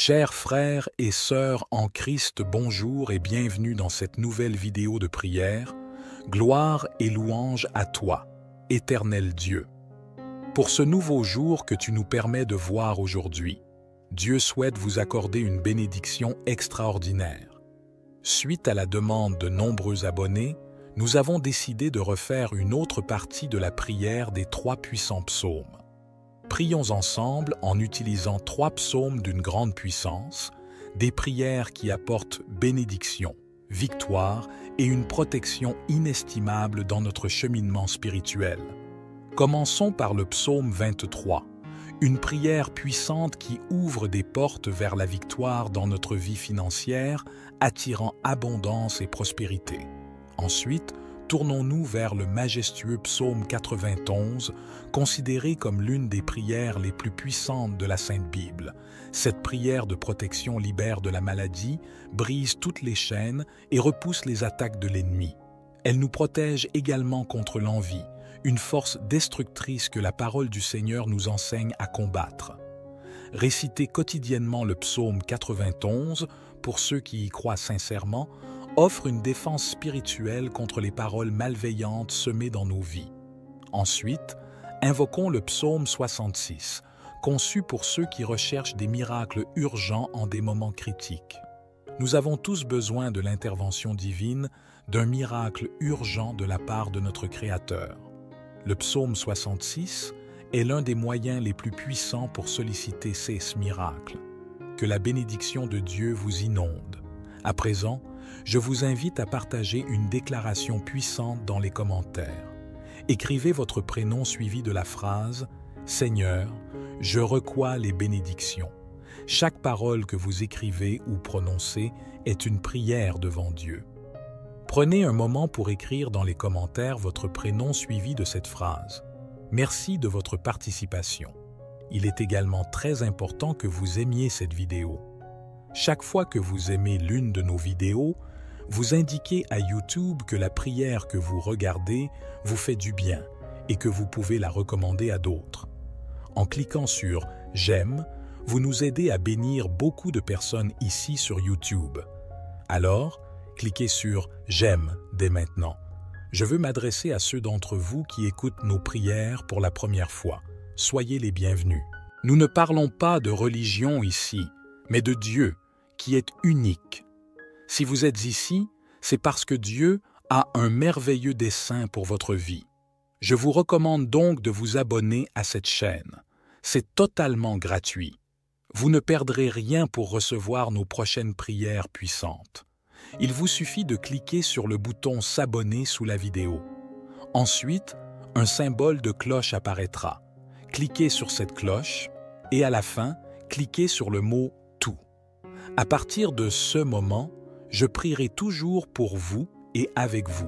Chers frères et sœurs en Christ, bonjour et bienvenue dans cette nouvelle vidéo de prière. Gloire et louange à toi, éternel Dieu. Pour ce nouveau jour que tu nous permets de voir aujourd'hui, Dieu souhaite vous accorder une bénédiction extraordinaire. Suite à la demande de nombreux abonnés, nous avons décidé de refaire une autre partie de la prière des 3 puissants psaumes. Prions ensemble en utilisant 3 psaumes d'une grande puissance, des prières qui apportent bénédiction, victoire et une protection inestimable dans notre cheminement spirituel. Commençons par le psaume 23, une prière puissante qui ouvre des portes vers la victoire dans notre vie financière, attirant abondance et prospérité. Ensuite, tournons-nous vers le majestueux psaume 91, considéré comme l'une des prières les plus puissantes de la Sainte Bible. Cette prière de protection libère de la maladie, brise toutes les chaînes et repousse les attaques de l'ennemi. Elle nous protège également contre l'envie, une force destructrice que la parole du Seigneur nous enseigne à combattre. Réciter quotidiennement le psaume 91, pour ceux qui y croient sincèrement, offre une défense spirituelle contre les paroles malveillantes semées dans nos vies. Ensuite, invoquons le psaume 66, conçu pour ceux qui recherchent des miracles urgents en des moments critiques. Nous avons tous besoin de l'intervention divine, d'un miracle urgent de la part de notre Créateur. Le psaume 66 est l'un des moyens les plus puissants pour solliciter ces miracles. Que la bénédiction de Dieu vous inonde. À présent, je vous invite à partager une déclaration puissante dans les commentaires. Écrivez votre prénom suivi de la phrase « Seigneur, je reçois les bénédictions ». Chaque parole que vous écrivez ou prononcez est une prière devant Dieu. Prenez un moment pour écrire dans les commentaires votre prénom suivi de cette phrase. Merci de votre participation. Il est également très important que vous aimiez cette vidéo. Chaque fois que vous aimez l'une de nos vidéos, vous indiquez à YouTube que la prière que vous regardez vous fait du bien et que vous pouvez la recommander à d'autres. En cliquant sur « J'aime », vous nous aidez à bénir beaucoup de personnes ici sur YouTube. Alors, cliquez sur « J'aime » dès maintenant. Je veux m'adresser à ceux d'entre vous qui écoutent nos prières pour la première fois. Soyez les bienvenus. Nous ne parlons pas de religion ici, mais de Dieu, qui est unique. Si vous êtes ici, c'est parce que Dieu a un merveilleux dessein pour votre vie. Je vous recommande donc de vous abonner à cette chaîne. C'est totalement gratuit. Vous ne perdrez rien pour recevoir nos prochaines prières puissantes. Il vous suffit de cliquer sur le bouton « S'abonner » sous la vidéo. Ensuite, un symbole de cloche apparaîtra. Cliquez sur cette cloche et à la fin, cliquez sur le mot « Tout ». À partir de ce moment, je prierai toujours pour vous et avec vous.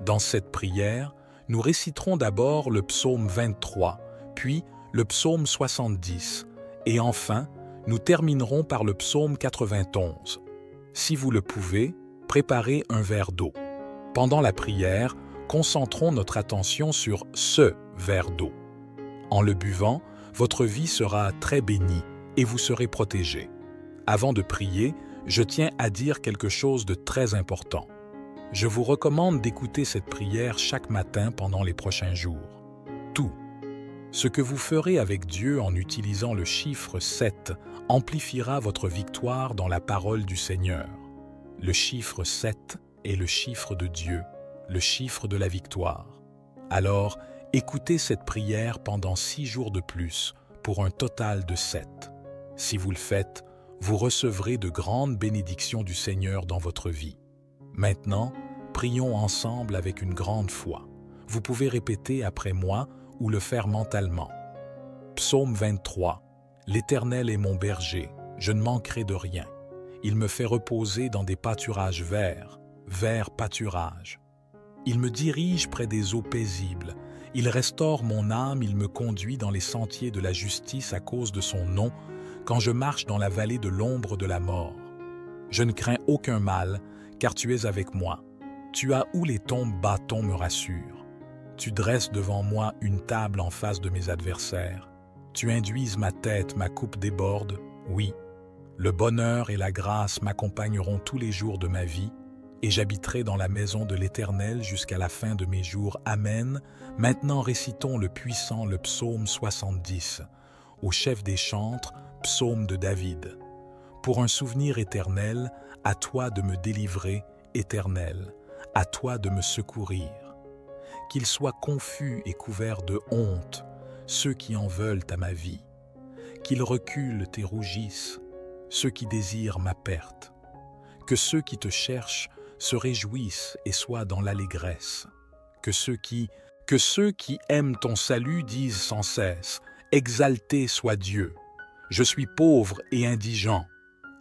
Dans cette prière, nous réciterons d'abord le psaume 23, puis le psaume 70, et enfin, nous terminerons par le psaume 91. Si vous le pouvez, préparez un verre d'eau. Pendant la prière, concentrons notre attention sur ce verre d'eau. En le buvant, votre vie sera très bénie et vous serez protégé. Avant de prier, je tiens à dire quelque chose de très important. Je vous recommande d'écouter cette prière chaque matin pendant les prochains jours. Tout. Ce que vous ferez avec Dieu en utilisant le chiffre 7 amplifiera votre victoire dans la parole du Seigneur. Le chiffre 7 est le chiffre de Dieu, le chiffre de la victoire. Alors, écoutez cette prière pendant 6 jours de plus, pour un total de 7. Si vous le faites, vous recevrez de grandes bénédictions du Seigneur dans votre vie. Maintenant, prions ensemble avec une grande foi. Vous pouvez répéter après moi ou le faire mentalement. Psaume 23. L'Éternel est mon berger, je ne manquerai de rien. Il me fait reposer dans des pâturages verts, verts pâturages. Il me dirige près des eaux paisibles. Il restaure mon âme, il me conduit dans les sentiers de la justice à cause de son nom, quand je marche dans la vallée de l'ombre de la mort. Je ne crains aucun mal, car tu es avec moi. Tu as où les ton bâton me rassure. Tu dresses devant moi une table en face de mes adversaires. Tu induises ma tête, ma coupe déborde, oui. Le bonheur et la grâce m'accompagneront tous les jours de ma vie, et j'habiterai dans la maison de l'Éternel jusqu'à la fin de mes jours. Amen. Maintenant récitons le puissant, le psaume 70, au chef des chantres, psaume de David. Pour un souvenir éternel, à toi de me délivrer, Éternel, à toi de me secourir. Qu'ils soient confus et couverts de honte, ceux qui en veulent à ma vie. Qu'ils reculent et rougissent, ceux qui désirent ma perte. Que ceux qui te cherchent se réjouissent et soient dans l'allégresse. Que ceux qui aiment ton salut disent sans cesse, « Exalté soit Dieu. Je suis pauvre et indigent.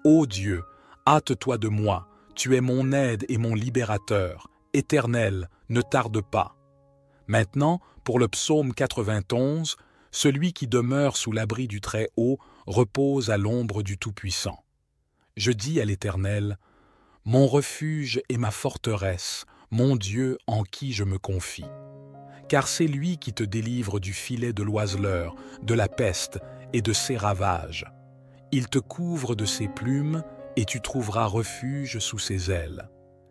Ô Dieu, hâte-toi de moi, tu es mon aide et mon libérateur. Éternel, ne tarde pas. » Maintenant, pour le psaume 91, celui qui demeure sous l'abri du Très-Haut repose à l'ombre du Tout-Puissant. Je dis à l'Éternel, « Mon refuge et ma forteresse, mon Dieu en qui je me confie. » Car c'est lui qui te délivre du filet de l'oiseleur, de la peste et de ses ravages. Il te couvre de ses plumes et tu trouveras refuge sous ses ailes.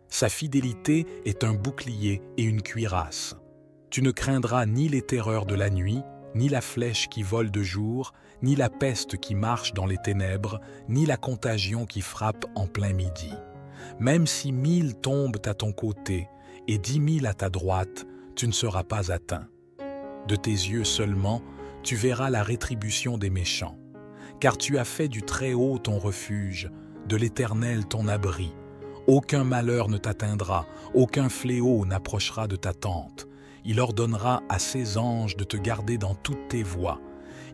Sa fidélité est un bouclier et une cuirasse. Tu ne craindras ni les terreurs de la nuit, ni la flèche qui vole de jour, ni la peste qui marche dans les ténèbres, ni la contagion qui frappe en plein midi. Même si 1000 tombent à ton côté et 10 000 à ta droite, tu ne seras pas atteint. De tes yeux seulement, tu verras la rétribution des méchants. Car tu as fait du Très-Haut ton refuge, de l'Éternel ton abri. Aucun malheur ne t'atteindra, aucun fléau n'approchera de ta tente. Il ordonnera à ses anges de te garder dans toutes tes voies.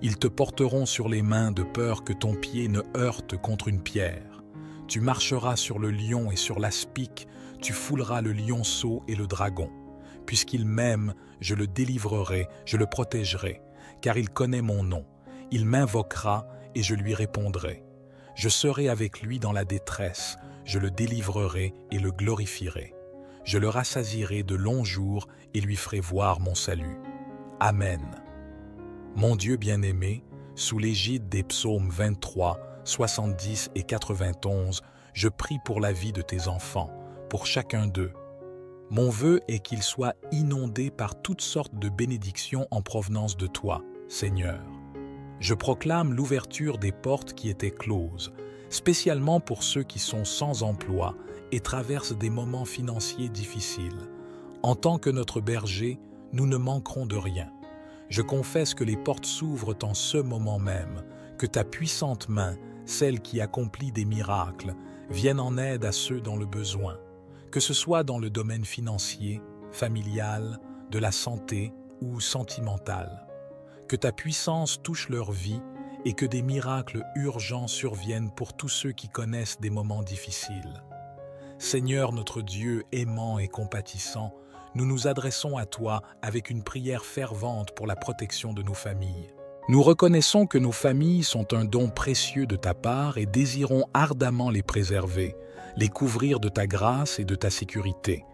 Ils te porteront sur les mains de peur que ton pied ne heurte contre une pierre. Tu marcheras sur le lion et sur l'aspic, tu fouleras le lionceau et le dragon. Puisqu'il m'aime, je le délivrerai, je le protégerai, car il connaît mon nom. Il m'invoquera et je lui répondrai. Je serai avec lui dans la détresse, je le délivrerai et le glorifierai. Je le rassasierai de longs jours et lui ferai voir mon salut. Amen. Mon Dieu bien-aimé, sous l'égide des psaumes 23, 70 et 91, je prie pour la vie de tes enfants, pour chacun d'eux. Mon vœu est qu'ils soient inondés par toutes sortes de bénédictions en provenance de toi, Seigneur. Je proclame l'ouverture des portes qui étaient closes, spécialement pour ceux qui sont sans emploi et traversent des moments financiers difficiles. En tant que notre berger, nous ne manquerons de rien. Je confesse que les portes s'ouvrent en ce moment même, que ta puissante main, celle qui accomplit des miracles, vienne en aide à ceux dans le besoin. Que ce soit dans le domaine financier, familial, de la santé ou sentimental. Que ta puissance touche leur vie et que des miracles urgents surviennent pour tous ceux qui connaissent des moments difficiles. Seigneur notre Dieu aimant et compatissant, nous nous adressons à toi avec une prière fervente pour la protection de nos familles. Nous reconnaissons que nos familles sont un don précieux de ta part et désirons ardemment les préserver, les couvrir de ta grâce et de ta sécurité.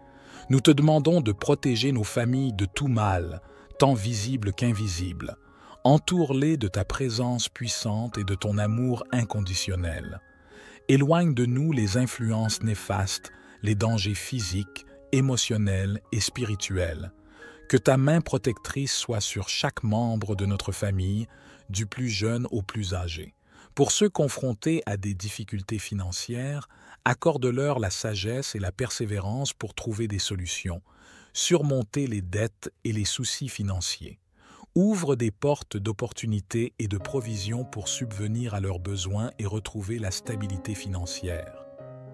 Nous te demandons de protéger nos familles de tout mal, tant visible qu'invisible. Entoure-les de ta présence puissante et de ton amour inconditionnel. Éloigne de nous les influences néfastes, les dangers physiques, émotionnels et spirituels. Que ta main protectrice soit sur chaque membre de notre famille, du plus jeune au plus âgé. Pour ceux confrontés à des difficultés financières, accorde-leur la sagesse et la persévérance pour trouver des solutions, surmonter les dettes et les soucis financiers. Ouvre des portes d'opportunités et de provisions pour subvenir à leurs besoins et retrouver la stabilité financière.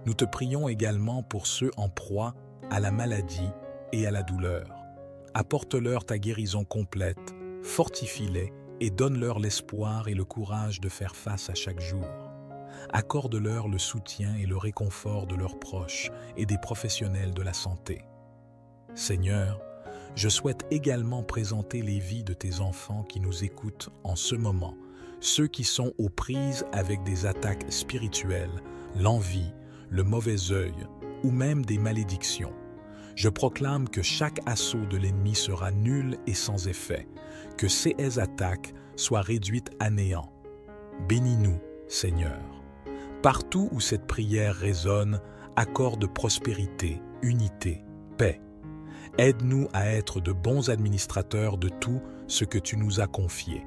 Nous te prions également pour ceux en proie à la maladie et à la douleur. Apporte-leur ta guérison complète, fortifie-les et donne-leur l'espoir et le courage de faire face à chaque jour. Accorde-leur le soutien et le réconfort de leurs proches et des professionnels de la santé. Seigneur, je souhaite également présenter les vies de tes enfants qui nous écoutent en ce moment, ceux qui sont aux prises avec des attaques spirituelles, l'envie, le mauvais œil ou même des malédictions. Je proclame que chaque assaut de l'ennemi sera nul et sans effet, que ces attaques soient réduites à néant. Bénis-nous, Seigneur. Partout où cette prière résonne, accorde prospérité, unité, paix. Aide-nous à être de bons administrateurs de tout ce que tu nous as confié.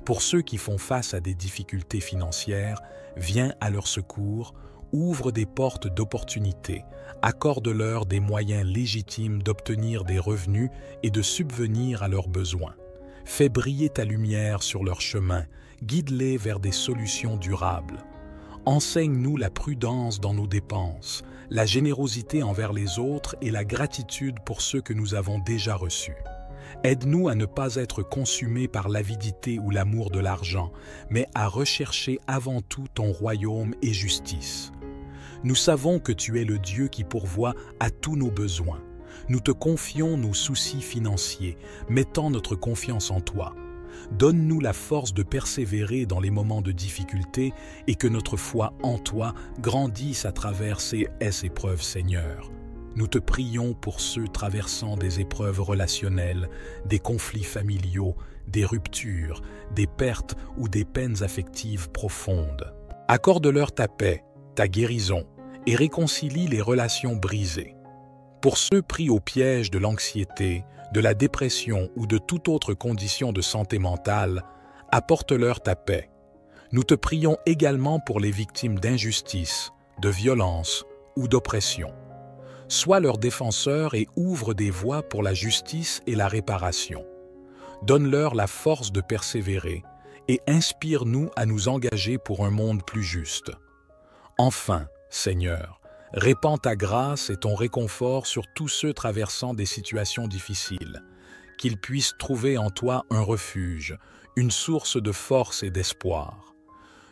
Pour ceux qui font face à des difficultés financières, viens à leur secours, ouvre des portes d'opportunité, accorde-leur des moyens légitimes d'obtenir des revenus et de subvenir à leurs besoins. Fais briller ta lumière sur leur chemin, guide-les vers des solutions durables. Enseigne-nous la prudence dans nos dépenses, la générosité envers les autres et la gratitude pour ceux que nous avons déjà reçus. Aide-nous à ne pas être consumés par l'avidité ou l'amour de l'argent, mais à rechercher avant tout ton royaume et justice. Nous savons que tu es le Dieu qui pourvoit à tous nos besoins. Nous te confions nos soucis financiers, mettant notre confiance en toi. Donne-nous la force de persévérer dans les moments de difficulté et que notre foi en toi grandisse à travers ces épreuves, Seigneur. Nous te prions pour ceux traversant des épreuves relationnelles, des conflits familiaux, des ruptures, des pertes ou des peines affectives profondes. Accorde-leur ta paix, ta guérison et réconcilie les relations brisées. Pour ceux pris au piège de l'anxiété, de la dépression ou de toute autre condition de santé mentale, apporte-leur ta paix. Nous te prions également pour les victimes d'injustice, de violence ou d'oppression. Sois leur défenseur et ouvre des voies pour la justice et la réparation. Donne-leur la force de persévérer et inspire-nous à nous engager pour un monde plus juste. Enfin, Seigneur, répands ta grâce et ton réconfort sur tous ceux traversant des situations difficiles, qu'ils puissent trouver en toi un refuge, une source de force et d'espoir.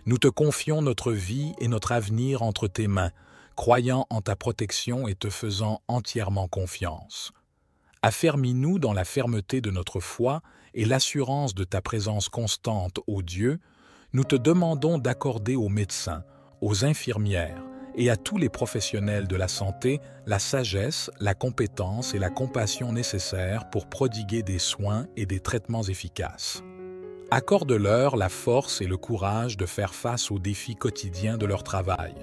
Nous te confions notre vie et notre avenir entre tes mains, croyant en ta protection et te faisant entièrement confiance. Affermis-nous dans la fermeté de notre foi et l'assurance de ta présence constante, ô Dieu. Nous te demandons d'accorder aux médecins, aux infirmières et à tous les professionnels de la santé la sagesse, la compétence et la compassion nécessaires pour prodiguer des soins et des traitements efficaces. Accorde-leur la force et le courage de faire face aux défis quotidiens de leur travail.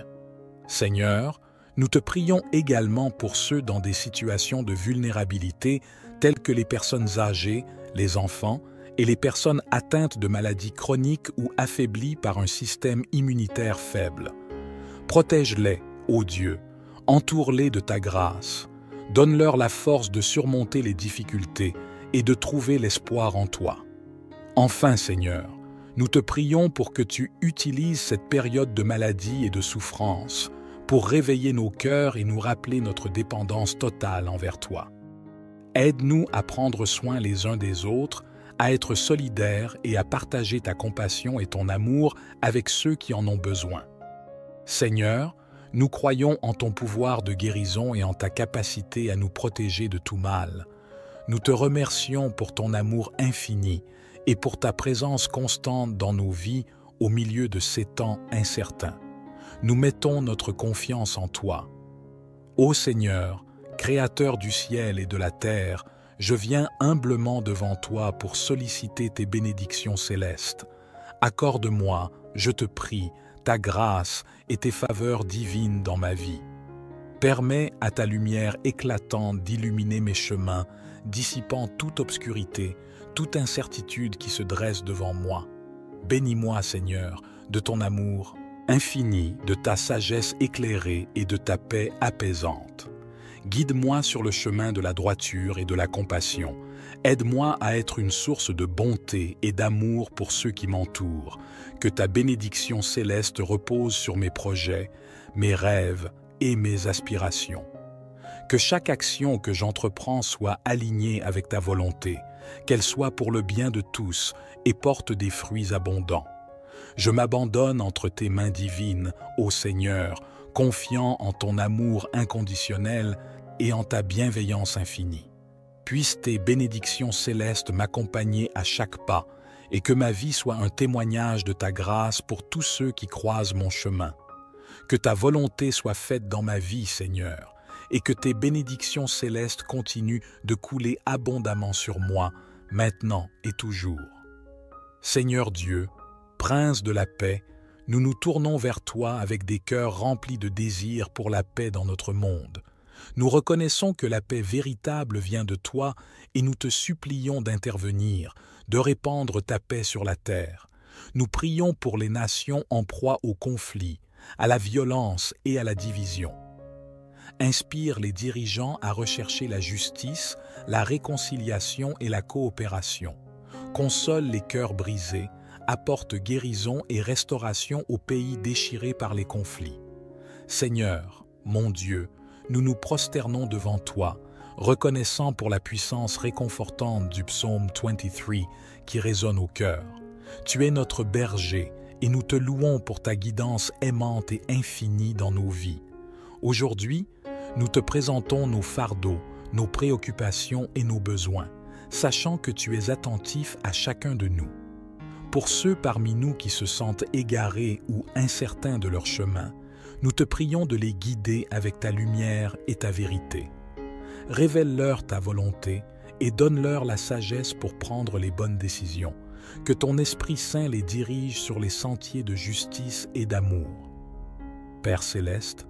Seigneur, nous te prions également pour ceux dans des situations de vulnérabilité telles que les personnes âgées, les enfants et les personnes atteintes de maladies chroniques ou affaiblies par un système immunitaire faible. Protège-les, ô Dieu, entoure-les de ta grâce, donne-leur la force de surmonter les difficultés et de trouver l'espoir en toi. Enfin, Seigneur, nous te prions pour que tu utilises cette période de maladie et de souffrance pour réveiller nos cœurs et nous rappeler notre dépendance totale envers toi. Aide-nous à prendre soin les uns des autres, à être solidaires et à partager ta compassion et ton amour avec ceux qui en ont besoin. Seigneur, nous croyons en ton pouvoir de guérison et en ta capacité à nous protéger de tout mal. Nous te remercions pour ton amour infini et pour ta présence constante dans nos vies au milieu de ces temps incertains. Nous mettons notre confiance en toi. Ô Seigneur, Créateur du ciel et de la terre, je viens humblement devant toi pour solliciter tes bénédictions célestes. Accorde-moi, je te prie, ta grâce et tes faveurs divines dans ma vie. Permets à ta lumière éclatante d'illuminer mes chemins, dissipant toute obscurité, toute incertitude qui se dresse devant moi. Bénis-moi, Seigneur, de ton amour infini, de ta sagesse éclairée et de ta paix apaisante. Guide-moi sur le chemin de la droiture et de la compassion. Aide-moi à être une source de bonté et d'amour pour ceux qui m'entourent. Que ta bénédiction céleste repose sur mes projets, mes rêves et mes aspirations. Que chaque action que j'entreprends soit alignée avec ta volonté, qu'elle soit pour le bien de tous et porte des fruits abondants. Je m'abandonne entre tes mains divines, ô Seigneur, confiant en ton amour inconditionnel et en ta bienveillance infinie. Puissent tes bénédictions célestes m'accompagner à chaque pas et que ma vie soit un témoignage de ta grâce pour tous ceux qui croisent mon chemin. Que ta volonté soit faite dans ma vie, Seigneur, et que tes bénédictions célestes continuent de couler abondamment sur moi, maintenant et toujours. Seigneur Dieu, Prince de la paix, nous nous tournons vers toi avec des cœurs remplis de désir pour la paix dans notre monde. Nous reconnaissons que la paix véritable vient de toi et nous te supplions d'intervenir, de répandre ta paix sur la terre. Nous prions pour les nations en proie au conflit, à la violence et à la division. Inspire les dirigeants à rechercher la justice, la réconciliation et la coopération. Console les cœurs brisés, apporte guérison et restauration aux pays déchirés par les conflits. Seigneur, mon Dieu, nous nous prosternons devant toi, reconnaissant pour la puissance réconfortante du psaume 23 qui résonne au cœur. Tu es notre berger et nous te louons pour ta guidance aimante et infinie dans nos vies. Aujourd'hui, nous te présentons nos fardeaux, nos préoccupations et nos besoins, sachant que tu es attentif à chacun de nous. Pour ceux parmi nous qui se sentent égarés ou incertains de leur chemin, nous te prions de les guider avec ta lumière et ta vérité. Révèle-leur ta volonté et donne-leur la sagesse pour prendre les bonnes décisions. Que ton Esprit Saint les dirige sur les sentiers de justice et d'amour. Père céleste,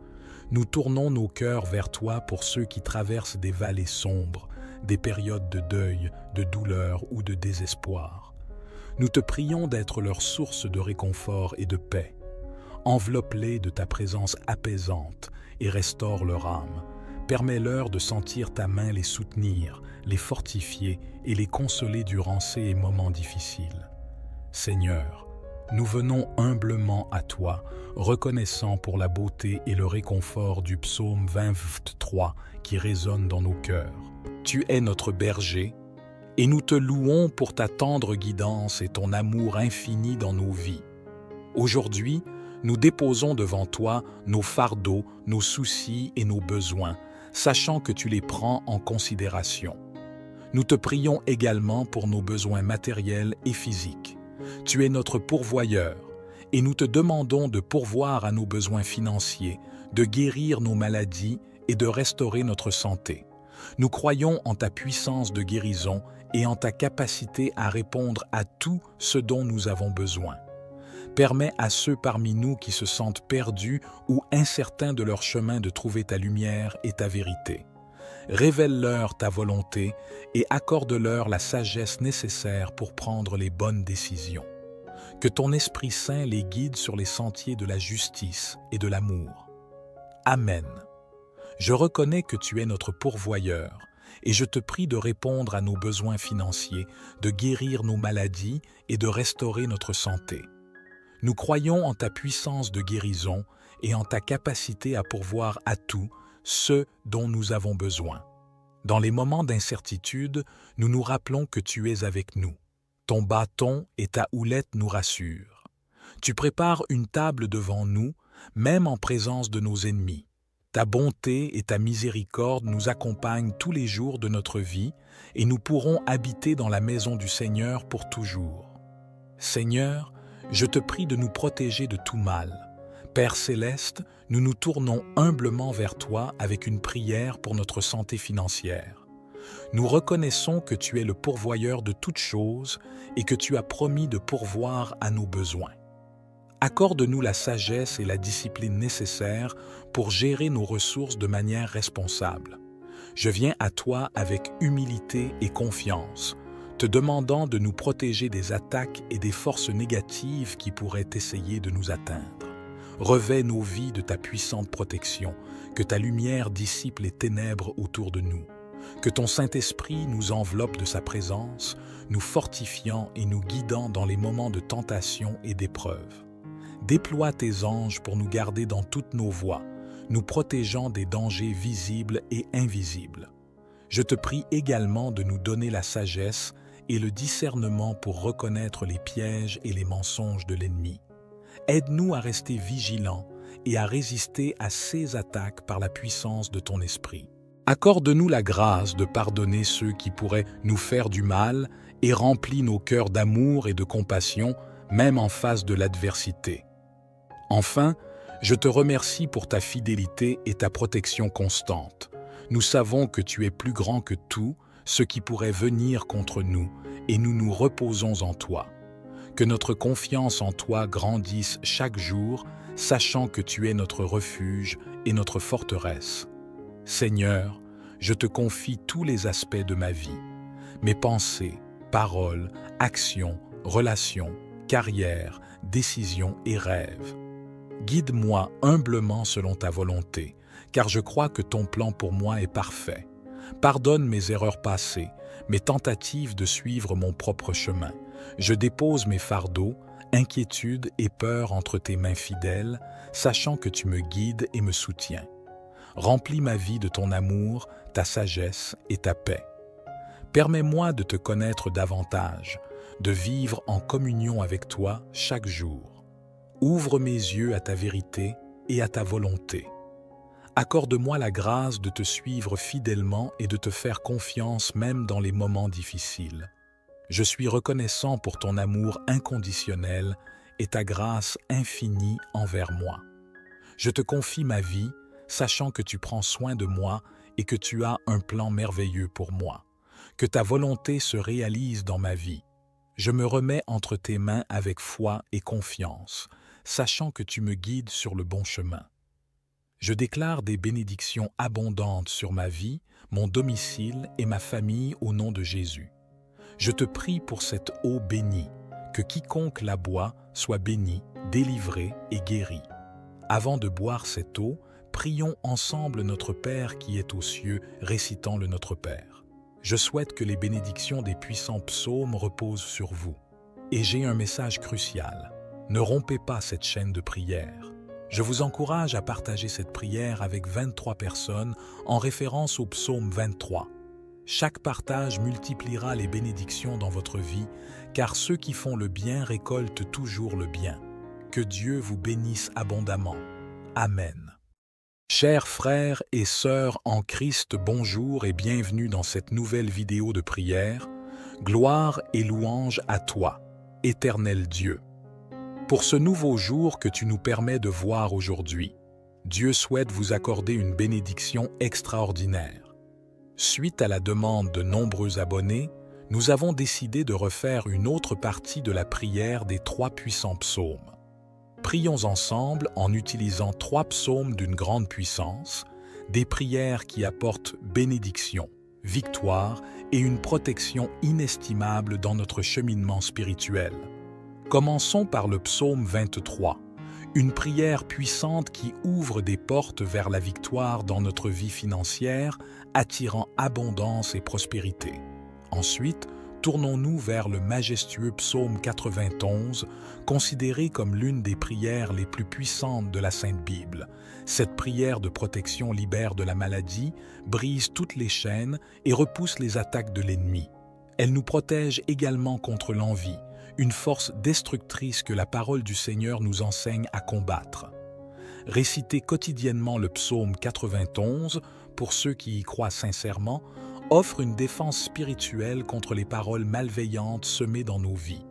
nous tournons nos cœurs vers toi pour ceux qui traversent des vallées sombres, des périodes de deuil, de douleur ou de désespoir. Nous te prions d'être leur source de réconfort et de paix. Enveloppe-les de ta présence apaisante et restaure leur âme. Permets-leur de sentir ta main les soutenir, les fortifier et les consoler durant ces moments difficiles. Seigneur, nous venons humblement à toi, reconnaissant pour la beauté et le réconfort du psaume 23 qui résonne dans nos cœurs. Tu es notre berger, et nous te louons pour ta tendre guidance et ton amour infini dans nos vies. Aujourd'hui, nous déposons devant toi nos fardeaux, nos soucis et nos besoins, sachant que tu les prends en considération. Nous te prions également pour nos besoins matériels et physiques. Tu es notre pourvoyeur, et nous te demandons de pourvoir à nos besoins financiers, de guérir nos maladies et de restaurer notre santé. Nous croyons en ta puissance de guérison et en ta capacité à répondre à tout ce dont nous avons besoin. Permets à ceux parmi nous qui se sentent perdus ou incertains de leur chemin de trouver ta lumière et ta vérité. Révèle-leur ta volonté et accorde-leur la sagesse nécessaire pour prendre les bonnes décisions. Que ton Esprit Saint les guide sur les sentiers de la justice et de l'amour. Amen. Je reconnais que tu es notre pourvoyeur et je te prie de répondre à nos besoins financiers, de guérir nos maladies et de restaurer notre santé. Nous croyons en ta puissance de guérison et en ta capacité à pourvoir à tout ce dont nous avons besoin. Dans les moments d'incertitude, nous nous rappelons que tu es avec nous. Ton bâton et ta houlette nous rassurent. Tu prépares une table devant nous, même en présence de nos ennemis. Ta bonté et ta miséricorde nous accompagnent tous les jours de notre vie et nous pourrons habiter dans la maison du Seigneur pour toujours. Seigneur, je te prie de nous protéger de tout mal. Père céleste, nous nous tournons humblement vers toi avec une prière pour notre santé financière. Nous reconnaissons que tu es le pourvoyeur de toutes choses et que tu as promis de pourvoir à nos besoins. Accorde-nous la sagesse et la discipline nécessaires pour gérer nos ressources de manière responsable. Je viens à toi avec humilité et confiance, te demandant de nous protéger des attaques et des forces négatives qui pourraient essayer de nous atteindre. Revêt nos vies de ta puissante protection, que ta lumière dissipe les ténèbres autour de nous. Que ton Saint-Esprit nous enveloppe de sa présence, nous fortifiant et nous guidant dans les moments de tentation et d'épreuve. Déploie tes anges pour nous garder dans toutes nos voies, nous protégeant des dangers visibles et invisibles. Je te prie également de nous donner la sagesse et le discernement pour reconnaître les pièges et les mensonges de l'ennemi. Aide-nous à rester vigilants et à résister à ces attaques par la puissance de ton esprit. Accorde-nous la grâce de pardonner ceux qui pourraient nous faire du mal et remplis nos cœurs d'amour et de compassion, même en face de l'adversité. Enfin, je te remercie pour ta fidélité et ta protection constante. Nous savons que tu es plus grand que tout ce qui pourrait venir contre nous et nous nous reposons en toi. Que notre confiance en toi grandisse chaque jour, sachant que tu es notre refuge et notre forteresse. Seigneur, je te confie tous les aspects de ma vie, mes pensées, paroles, actions, relations, carrière, décisions et rêves. Guide-moi humblement selon ta volonté, car je crois que ton plan pour moi est parfait. Pardonne mes erreurs passées, mes tentatives de suivre mon propre chemin. Je dépose mes fardeaux, inquiétudes et peurs entre tes mains fidèles, sachant que tu me guides et me soutiens. Remplis ma vie de ton amour, ta sagesse et ta paix. Permets-moi de te connaître davantage, de vivre en communion avec toi chaque jour. Ouvre mes yeux à ta vérité et à ta volonté. Accorde-moi la grâce de te suivre fidèlement et de te faire confiance même dans les moments difficiles. Je suis reconnaissant pour ton amour inconditionnel et ta grâce infinie envers moi. Je te confie ma vie, sachant que tu prends soin de moi et que tu as un plan merveilleux pour moi. Que ta volonté se réalise dans ma vie. Je me remets entre tes mains avec foi et confiance, sachant que tu me guides sur le bon chemin. Je déclare des bénédictions abondantes sur ma vie, mon domicile et ma famille au nom de Jésus. Je te prie pour cette eau bénie, que quiconque la boit soit béni, délivré et guéri. Avant de boire cette eau, prions ensemble notre Père qui est aux cieux, récitant le Notre Père. Je souhaite que les bénédictions des puissants psaumes reposent sur vous. Et j'ai un message crucial. Ne rompez pas cette chaîne de prière. Je vous encourage à partager cette prière avec 23 personnes en référence au psaume 23. Chaque partage multipliera les bénédictions dans votre vie, car ceux qui font le bien récoltent toujours le bien. Que Dieu vous bénisse abondamment. Amen. Chers frères et sœurs en Christ, bonjour et bienvenue dans cette nouvelle vidéo de prière. Gloire et louange à toi, éternel Dieu. Pour ce nouveau jour que tu nous permets de voir aujourd'hui, Dieu souhaite vous accorder une bénédiction extraordinaire. Suite à la demande de nombreux abonnés, nous avons décidé de refaire une autre partie de la prière des 3 puissants psaumes. Prions ensemble en utilisant 3 psaumes d'une grande puissance, des prières qui apportent bénédiction, victoire et une protection inestimable dans notre cheminement spirituel. Commençons par le psaume 23, une prière puissante qui ouvre des portes vers la victoire dans notre vie financière, attirant abondance et prospérité. Ensuite, tournons-nous vers le majestueux psaume 91, considéré comme l'une des prières les plus puissantes de la Sainte Bible. Cette prière de protection libère de la maladie, brise toutes les chaînes et repousse les attaques de l'ennemi. Elle nous protège également contre l'envie, une force destructrice que la parole du Seigneur nous enseigne à combattre. Réciter quotidiennement le psaume 91, pour ceux qui y croient sincèrement, offre une défense spirituelle contre les paroles malveillantes semées dans nos vies.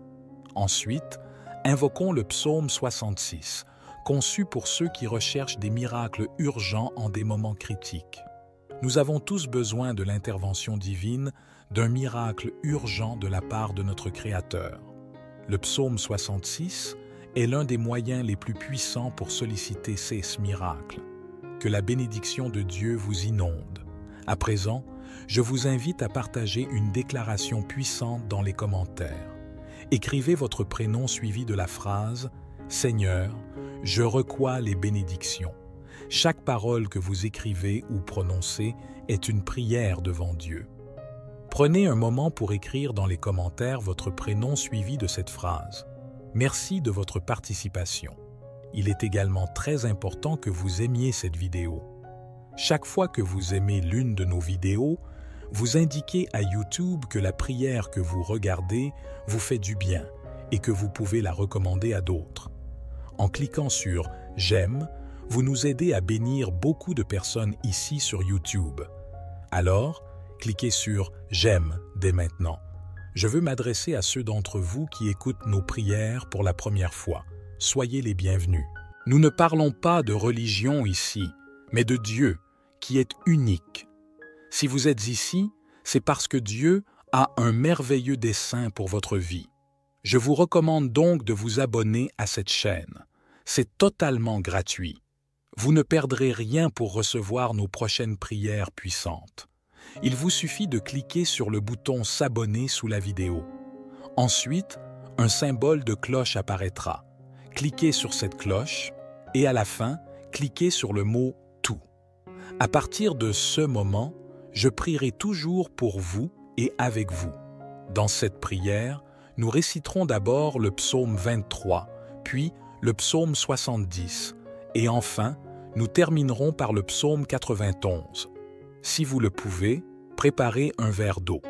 Ensuite, invoquons le psaume 66, conçu pour ceux qui recherchent des miracles urgents en des moments critiques. Nous avons tous besoin de l'intervention divine, d'un miracle urgent de la part de notre Créateur. Le psaume 66 est l'un des moyens les plus puissants pour solliciter ces miracles. Que la bénédiction de Dieu vous inonde. À présent, je vous invite à partager une déclaration puissante dans les commentaires. Écrivez votre prénom suivi de la phrase « Seigneur, je reçois les bénédictions ». Chaque parole que vous écrivez ou prononcez est une prière devant Dieu. Prenez un moment pour écrire dans les commentaires votre prénom suivi de cette phrase. Merci de votre participation. Il est également très important que vous aimiez cette vidéo. Chaque fois que vous aimez l'une de nos vidéos, vous indiquez à YouTube que la prière que vous regardez vous fait du bien et que vous pouvez la recommander à d'autres. En cliquant sur « J'aime », vous nous aidez à bénir beaucoup de personnes ici sur YouTube. Alors, cliquez sur « J'aime » dès maintenant. Je veux m'adresser à ceux d'entre vous qui écoutent nos prières pour la première fois. Soyez les bienvenus. Nous ne parlons pas de religion ici, mais de Dieu, qui est unique. Si vous êtes ici, c'est parce que Dieu a un merveilleux dessein pour votre vie. Je vous recommande donc de vous abonner à cette chaîne. C'est totalement gratuit. Vous ne perdrez rien pour recevoir nos prochaines prières puissantes. Il vous suffit de cliquer sur le bouton s'abonner sous la vidéo. Ensuite, un symbole de cloche apparaîtra. Cliquez sur cette cloche et à la fin, cliquez sur le mot « Tout ». À partir de ce moment, je prierai toujours pour vous et avec vous. Dans cette prière, nous réciterons d'abord le psaume 23, puis le psaume 70, et enfin, nous terminerons par le psaume 91. Si vous le pouvez, préparez un verre d'eau.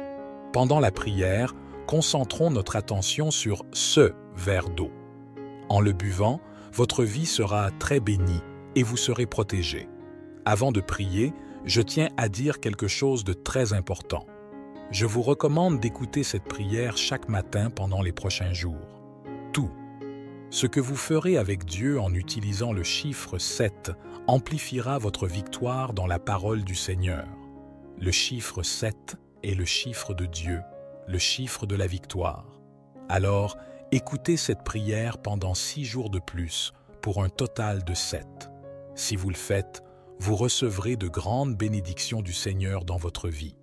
Pendant la prière, concentrons notre attention sur ce verre d'eau. En le buvant, votre vie sera très bénie et vous serez protégé. Avant de prier, je tiens à dire quelque chose de très important. Je vous recommande d'écouter cette prière chaque matin pendant les prochains jours. Tout. Ce que vous ferez avec Dieu en utilisant le chiffre 7 amplifiera votre victoire dans la parole du Seigneur. Le chiffre 7 est le chiffre de Dieu, le chiffre de la victoire. Alors, écoutez cette prière pendant 6 jours de plus, pour un total de 7. Si vous le faites, vous recevrez de grandes bénédictions du Seigneur dans votre vie.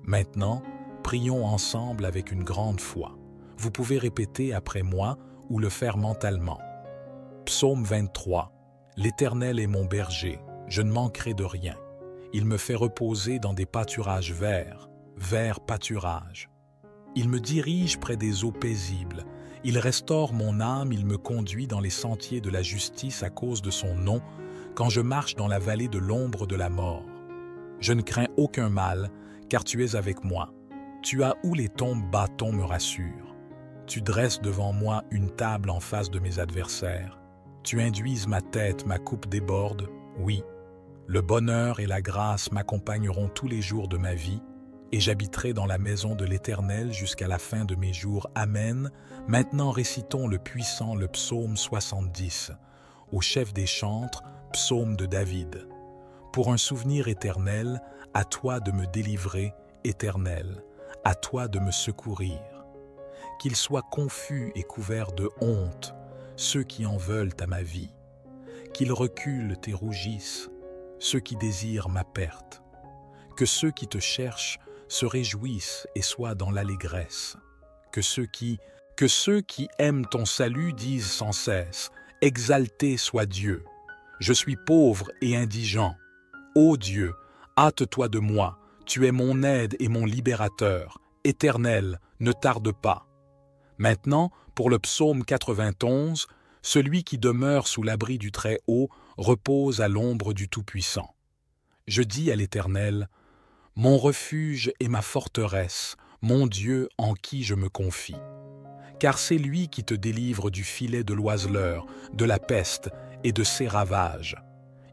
Maintenant, prions ensemble avec une grande foi. Vous pouvez répéter après moi ou le faire mentalement. Psaume 23. L'Éternel est mon berger, je ne manquerai de rien. Il me fait reposer dans des pâturages verts, verts pâturages. Il me dirige près des eaux paisibles. Il restaure mon âme, il me conduit dans les sentiers de la justice à cause de son nom, quand je marche dans la vallée de l'ombre de la mort. Je ne crains aucun mal, car tu es avec moi. Tu as où les ton bâton me rassure. Tu dresses devant moi une table en face de mes adversaires. Tu induises ma tête, ma coupe déborde, oui. Le bonheur et la grâce m'accompagneront tous les jours de ma vie, et j'habiterai dans la maison de l'Éternel jusqu'à la fin de mes jours. Amen. Maintenant récitons le puissant, le psaume 70, au chef des chantres, psaume de David. Pour un souvenir éternel, à toi de me délivrer, Éternel, à toi de me secourir. Qu'ils soient confus et couverts de honte, ceux qui en veulent à ma vie. Qu'ils reculent et rougissent, ceux qui désirent ma perte. Que ceux qui te cherchent se réjouissent et soient dans l'allégresse. Que ceux qui aiment ton salut disent sans cesse, « Exalté soit Dieu ! Je suis pauvre et indigent. Ô Dieu, hâte-toi de moi, tu es mon aide et mon libérateur. Éternel, ne tarde pas. » Maintenant, pour le psaume 91, celui qui demeure sous l'abri du Très-Haut repose à l'ombre du Tout-Puissant. Je dis à l'Éternel, « Mon refuge et ma forteresse, mon Dieu en qui je me confie. » Car c'est lui qui te délivre du filet de l'oiseleur, de la peste et de ses ravages.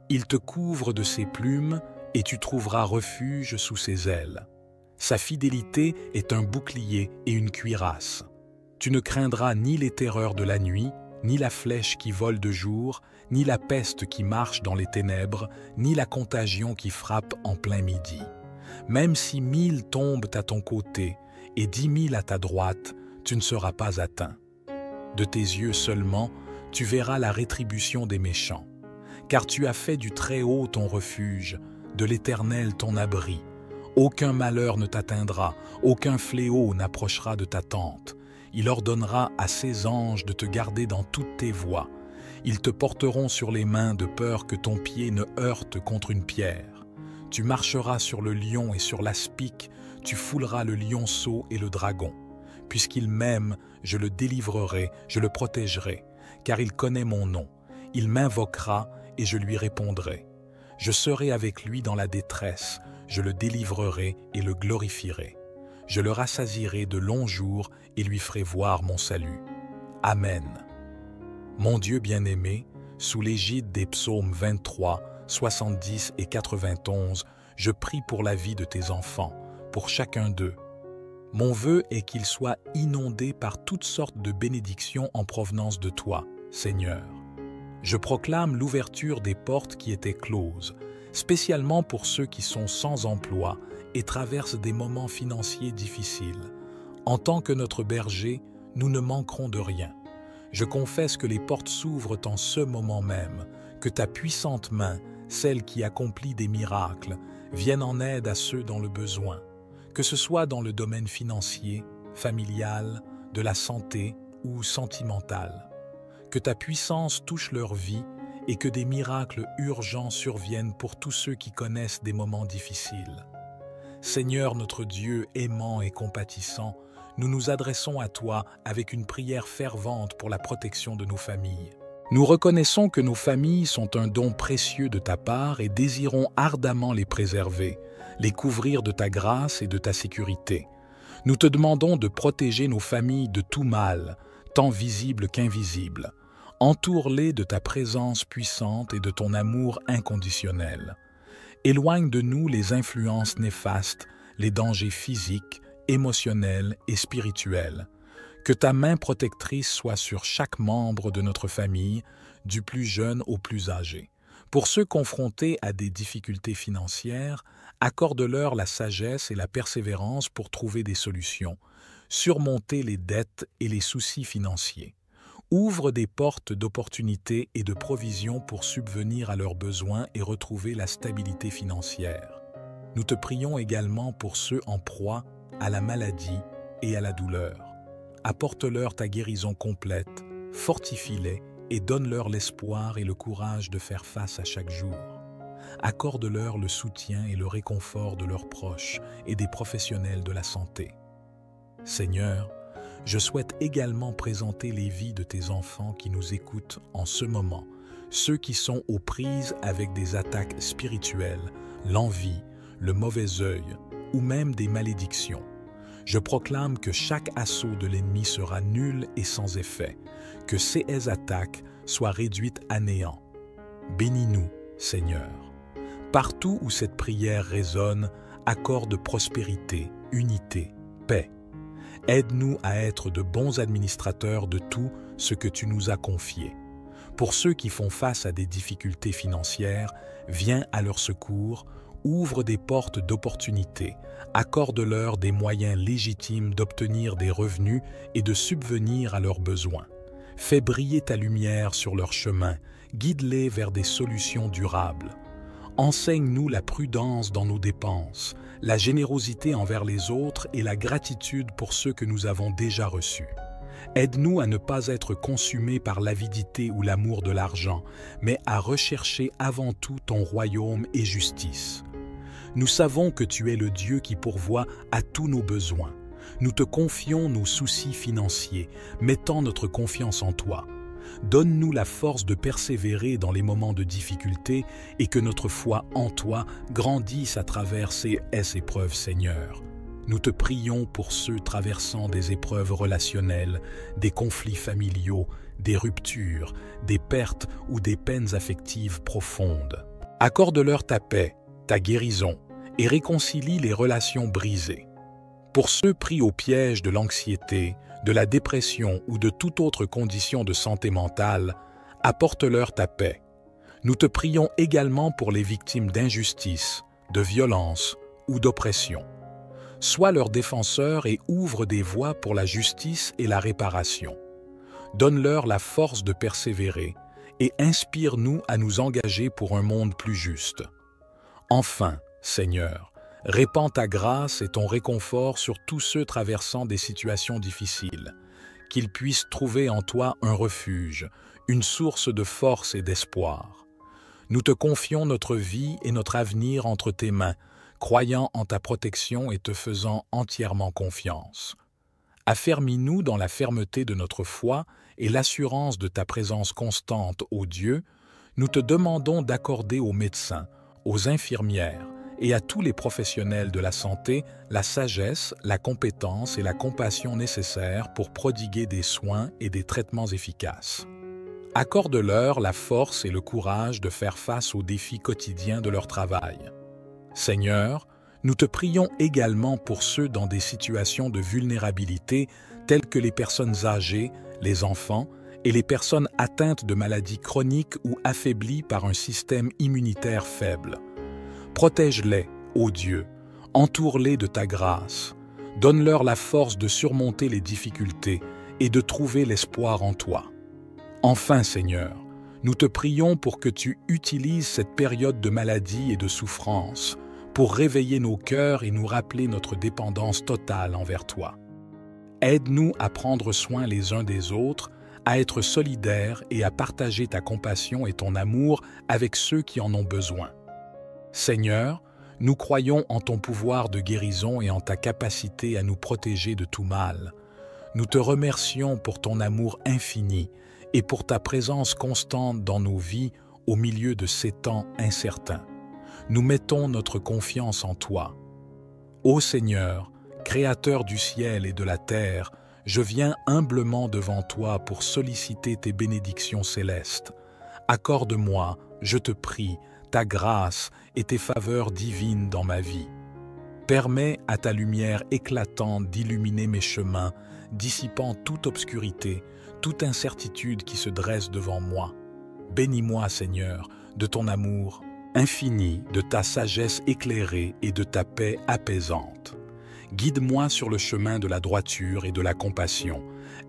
Il te couvre de ses plumes et tu trouveras refuge sous ses ailes. Sa fidélité est un bouclier et une cuirasse. Tu ne craindras ni les terreurs de la nuit, ni la flèche qui vole de jour, ni la peste qui marche dans les ténèbres, ni la contagion qui frappe en plein midi. Même si 1000 tombent à ton côté et 10 000 à ta droite, tu ne seras pas atteint. De tes yeux seulement, tu verras la rétribution des méchants. Car tu as fait du Très-Haut ton refuge, de l'Éternel ton abri. Aucun malheur ne t'atteindra, aucun fléau n'approchera de ta tente. Il ordonnera à ses anges de te garder dans toutes tes voies. Ils te porteront sur les mains de peur que ton pied ne heurte contre une pierre. Tu marcheras sur le lion et sur l'aspic, tu fouleras le lionceau et le dragon. Puisqu'il m'aime, je le délivrerai, je le protégerai, car il connaît mon nom. Il m'invoquera et je lui répondrai. Je serai avec lui dans la détresse, je le délivrerai et le glorifierai. Je le rassasierai de longs jours et lui ferai voir mon salut. Amen. Mon Dieu bien-aimé, sous l'égide des psaumes 23, 70 et 91, je prie pour la vie de tes enfants, pour chacun d'eux. Mon vœu est qu'ils soient inondés par toutes sortes de bénédictions en provenance de toi, Seigneur. Je proclame l'ouverture des portes qui étaient closes, spécialement pour ceux qui sont sans emploi et traversent des moments financiers difficiles. En tant que notre berger, nous ne manquerons de rien. Je confesse que les portes s'ouvrent en ce moment même, que ta puissante main, celle qui accomplit des miracles, vienne en aide à ceux dans le besoin, que ce soit dans le domaine financier, familial, de la santé ou sentimental. Que ta puissance touche leur vie et que des miracles urgents surviennent pour tous ceux qui connaissent des moments difficiles. Seigneur notre Dieu aimant et compatissant, nous nous adressons à toi avec une prière fervente pour la protection de nos familles. Nous reconnaissons que nos familles sont un don précieux de ta part et désirons ardemment les préserver, les couvrir de ta grâce et de ta sécurité. Nous te demandons de protéger nos familles de tout mal, tant visible qu'invisible. Entoure-les de ta présence puissante et de ton amour inconditionnel. Éloigne de nous les influences néfastes, les dangers physiques, émotionnels et spirituels. Que ta main protectrice soit sur chaque membre de notre famille, du plus jeune au plus âgé. Pour ceux confrontés à des difficultés financières, accorde-leur la sagesse et la persévérance pour trouver des solutions, surmonter les dettes et les soucis financiers. Ouvre des portes d'opportunités et de provisions pour subvenir à leurs besoins et retrouver la stabilité financière. Nous te prions également pour ceux en proie à la maladie et à la douleur. Apporte-leur ta guérison complète, fortifie-les et donne-leur l'espoir et le courage de faire face à chaque jour. Accorde-leur le soutien et le réconfort de leurs proches et des professionnels de la santé. Seigneur, je souhaite également présenter les vies de tes enfants qui nous écoutent en ce moment, ceux qui sont aux prises avec des attaques spirituelles, l'envie, le mauvais œil ou même des malédictions. Je proclame que chaque assaut de l'ennemi sera nul et sans effet, que ces attaques soient réduites à néant. Bénis-nous, Seigneur. Partout où cette prière résonne, accorde prospérité, unité, paix. Aide-nous à être de bons administrateurs de tout ce que tu nous as confié. Pour ceux qui font face à des difficultés financières, viens à leur secours, ouvre des portes d'opportunité, accorde-leur des moyens légitimes d'obtenir des revenus et de subvenir à leurs besoins. Fais briller ta lumière sur leur chemin, guide-les vers des solutions durables. Enseigne-nous la prudence dans nos dépenses, la générosité envers les autres et la gratitude pour ceux que nous avons déjà reçus. Aide-nous à ne pas être consumés par l'avidité ou l'amour de l'argent, mais à rechercher avant tout ton royaume et justice. Nous savons que tu es le Dieu qui pourvoit à tous nos besoins. Nous te confions nos soucis financiers, mettant notre confiance en toi. Donne-nous la force de persévérer dans les moments de difficulté et que notre foi en toi grandisse à travers ces épreuves, Seigneur. Nous te prions pour ceux traversant des épreuves relationnelles, des conflits familiaux, des ruptures, des pertes ou des peines affectives profondes. Accorde-leur ta paix, ta guérison et réconcilie les relations brisées. Pour ceux pris au piège de l'anxiété, de la dépression ou de toute autre condition de santé mentale, apporte-leur ta paix. Nous te prions également pour les victimes d'injustice, de violence ou d'oppression. Sois leur défenseur et ouvre des voies pour la justice et la réparation. Donne-leur la force de persévérer et inspire-nous à nous engager pour un monde plus juste. Enfin, Seigneur, répands ta grâce et ton réconfort sur tous ceux traversant des situations difficiles, qu'ils puissent trouver en toi un refuge, une source de force et d'espoir. Nous te confions notre vie et notre avenir entre tes mains, croyant en ta protection et te faisant entièrement confiance. Affermis-nous dans la fermeté de notre foi et l'assurance de ta présence constante, ô Dieu. Nous te demandons d'accorder aux médecins, aux infirmières, et à tous les professionnels de la santé la sagesse, la compétence et la compassion nécessaires pour prodiguer des soins et des traitements efficaces. Accorde-leur la force et le courage de faire face aux défis quotidiens de leur travail. Seigneur, nous te prions également pour ceux dans des situations de vulnérabilité telles que les personnes âgées, les enfants et les personnes atteintes de maladies chroniques ou affaiblies par un système immunitaire faible. Protège-les, ô Dieu, entoure-les de ta grâce, donne-leur la force de surmonter les difficultés et de trouver l'espoir en toi. Enfin, Seigneur, nous te prions pour que tu utilises cette période de maladie et de souffrance pour réveiller nos cœurs et nous rappeler notre dépendance totale envers toi. Aide-nous à prendre soin les uns des autres, à être solidaires et à partager ta compassion et ton amour avec ceux qui en ont besoin. Seigneur, nous croyons en ton pouvoir de guérison et en ta capacité à nous protéger de tout mal. Nous te remercions pour ton amour infini et pour ta présence constante dans nos vies au milieu de ces temps incertains. Nous mettons notre confiance en toi. Ô Seigneur, Créateur du ciel et de la terre, je viens humblement devant toi pour solliciter tes bénédictions célestes. Accorde-moi, je te prie, ta grâce et tes faveurs divines dans ma vie. Permets à ta lumière éclatante d'illuminer mes chemins, dissipant toute obscurité, toute incertitude qui se dresse devant moi. Bénis-moi, Seigneur, de ton amour infini, de ta sagesse éclairée et de ta paix apaisante. Guide-moi sur le chemin de la droiture et de la compassion.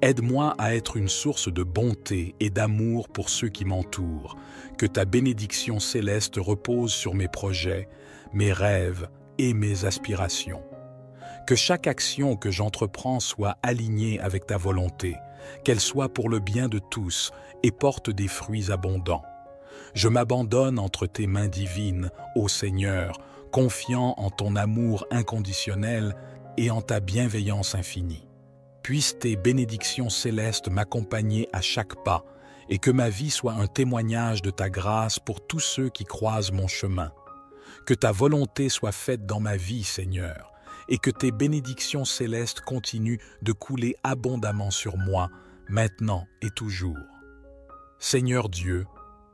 Aide-moi à être une source de bonté et d'amour pour ceux qui m'entourent. Que ta bénédiction céleste repose sur mes projets, mes rêves et mes aspirations. Que chaque action que j'entreprends soit alignée avec ta volonté, qu'elle soit pour le bien de tous et porte des fruits abondants. Je m'abandonne entre tes mains divines, ô Seigneur, confiant en ton amour inconditionnel et en ta bienveillance infinie. Puissent tes bénédictions célestes m'accompagner à chaque pas et que ma vie soit un témoignage de ta grâce pour tous ceux qui croisent mon chemin. Que ta volonté soit faite dans ma vie, Seigneur, et que tes bénédictions célestes continuent de couler abondamment sur moi, maintenant et toujours. Seigneur Dieu,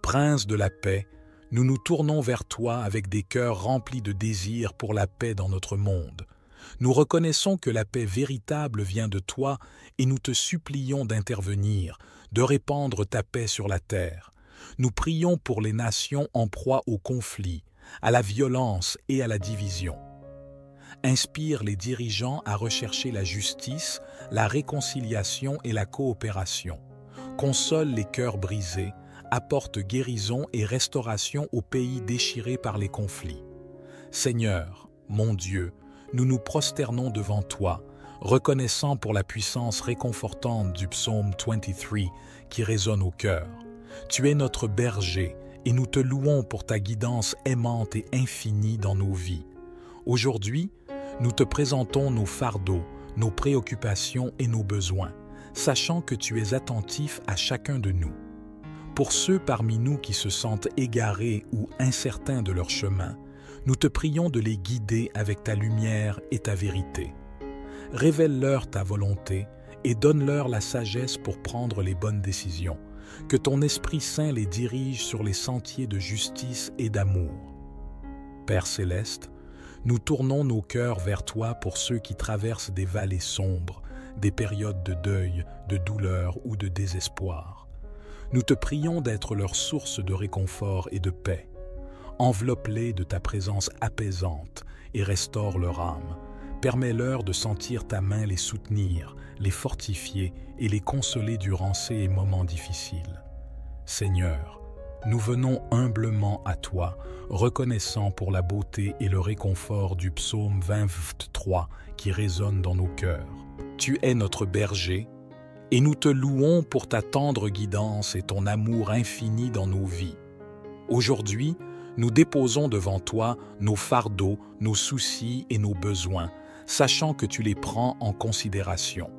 Prince de la paix, nous nous tournons vers toi avec des cœurs remplis de désir pour la paix dans notre monde. Nous reconnaissons que la paix véritable vient de toi et nous te supplions d'intervenir, de répandre ta paix sur la terre. Nous prions pour les nations en proie au conflit, à la violence et à la division. Inspire les dirigeants à rechercher la justice, la réconciliation et la coopération. Console les cœurs brisés, apporte guérison et restauration aux pays déchirés par les conflits. Seigneur, mon Dieu, nous nous prosternons devant toi, reconnaissant pour la puissance réconfortante du psaume 23 qui résonne au cœur. Tu es notre berger et nous te louons pour ta guidance aimante et infinie dans nos vies. Aujourd'hui, nous te présentons nos fardeaux, nos préoccupations et nos besoins, sachant que tu es attentif à chacun de nous. Pour ceux parmi nous qui se sentent égarés ou incertains de leur chemin, nous te prions de les guider avec ta lumière et ta vérité. Révèle-leur ta volonté et donne-leur la sagesse pour prendre les bonnes décisions. Que ton Esprit Saint les dirige sur les sentiers de justice et d'amour. Père céleste, nous tournons nos cœurs vers toi pour ceux qui traversent des vallées sombres, des périodes de deuil, de douleur ou de désespoir. Nous te prions d'être leur source de réconfort et de paix. Enveloppe-les de ta présence apaisante et restaure leur âme. Permets-leur de sentir ta main les soutenir, les fortifier et les consoler durant ces moments difficiles. Seigneur, nous venons humblement à toi, reconnaissant pour la beauté et le réconfort du psaume 23 qui résonne dans nos cœurs. Tu es notre berger, et nous te louons pour ta tendre guidance et ton amour infini dans nos vies. Aujourd'hui, nous déposons devant toi nos fardeaux, nos soucis et nos besoins, sachant que tu les prends en considération.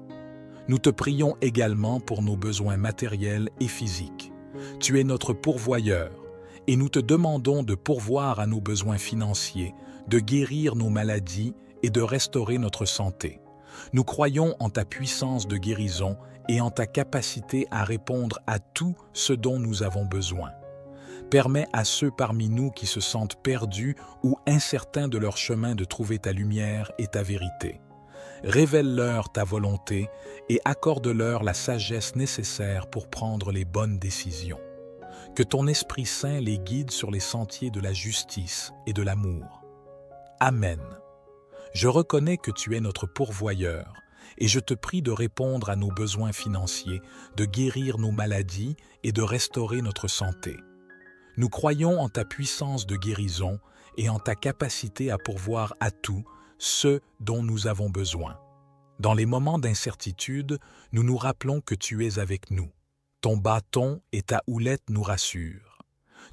Nous te prions également pour nos besoins matériels et physiques. Tu es notre pourvoyeur, et nous te demandons de pourvoir à nos besoins financiers, de guérir nos maladies et de restaurer notre santé. Nous croyons en ta puissance de guérison et en ta capacité à répondre à tout ce dont nous avons besoin. Permets à ceux parmi nous qui se sentent perdus ou incertains de leur chemin de trouver ta lumière et ta vérité. Révèle-leur ta volonté et accorde-leur la sagesse nécessaire pour prendre les bonnes décisions. Que ton Esprit Saint les guide sur les sentiers de la justice et de l'amour. Amen. Je reconnais que tu es notre pourvoyeur et je te prie de répondre à nos besoins financiers, de guérir nos maladies et de restaurer notre santé. Nous croyons en ta puissance de guérison et en ta capacité à pourvoir à tout ce dont nous avons besoin. Dans les moments d'incertitude, nous nous rappelons que tu es avec nous. Ton bâton et ta houlette nous rassurent.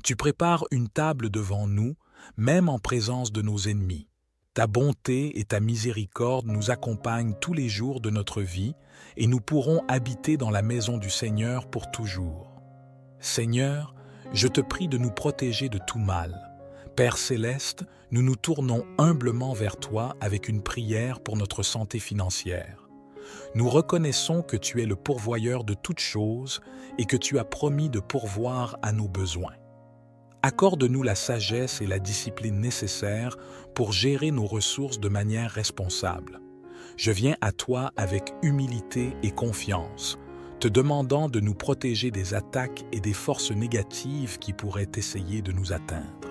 Tu prépares une table devant nous, même en présence de nos ennemis. Ta bonté et ta miséricorde nous accompagnent tous les jours de notre vie et nous pourrons habiter dans la maison du Seigneur pour toujours. Seigneur, je te prie de nous protéger de tout mal. Père céleste, nous nous tournons humblement vers toi avec une prière pour notre santé financière. Nous reconnaissons que tu es le pourvoyeur de toutes choses et que tu as promis de pourvoir à nos besoins. Accorde-nous la sagesse et la discipline nécessaires pour gérer nos ressources de manière responsable. Je viens à toi avec humilité et confiance, te demandant de nous protéger des attaques et des forces négatives qui pourraient essayer de nous atteindre.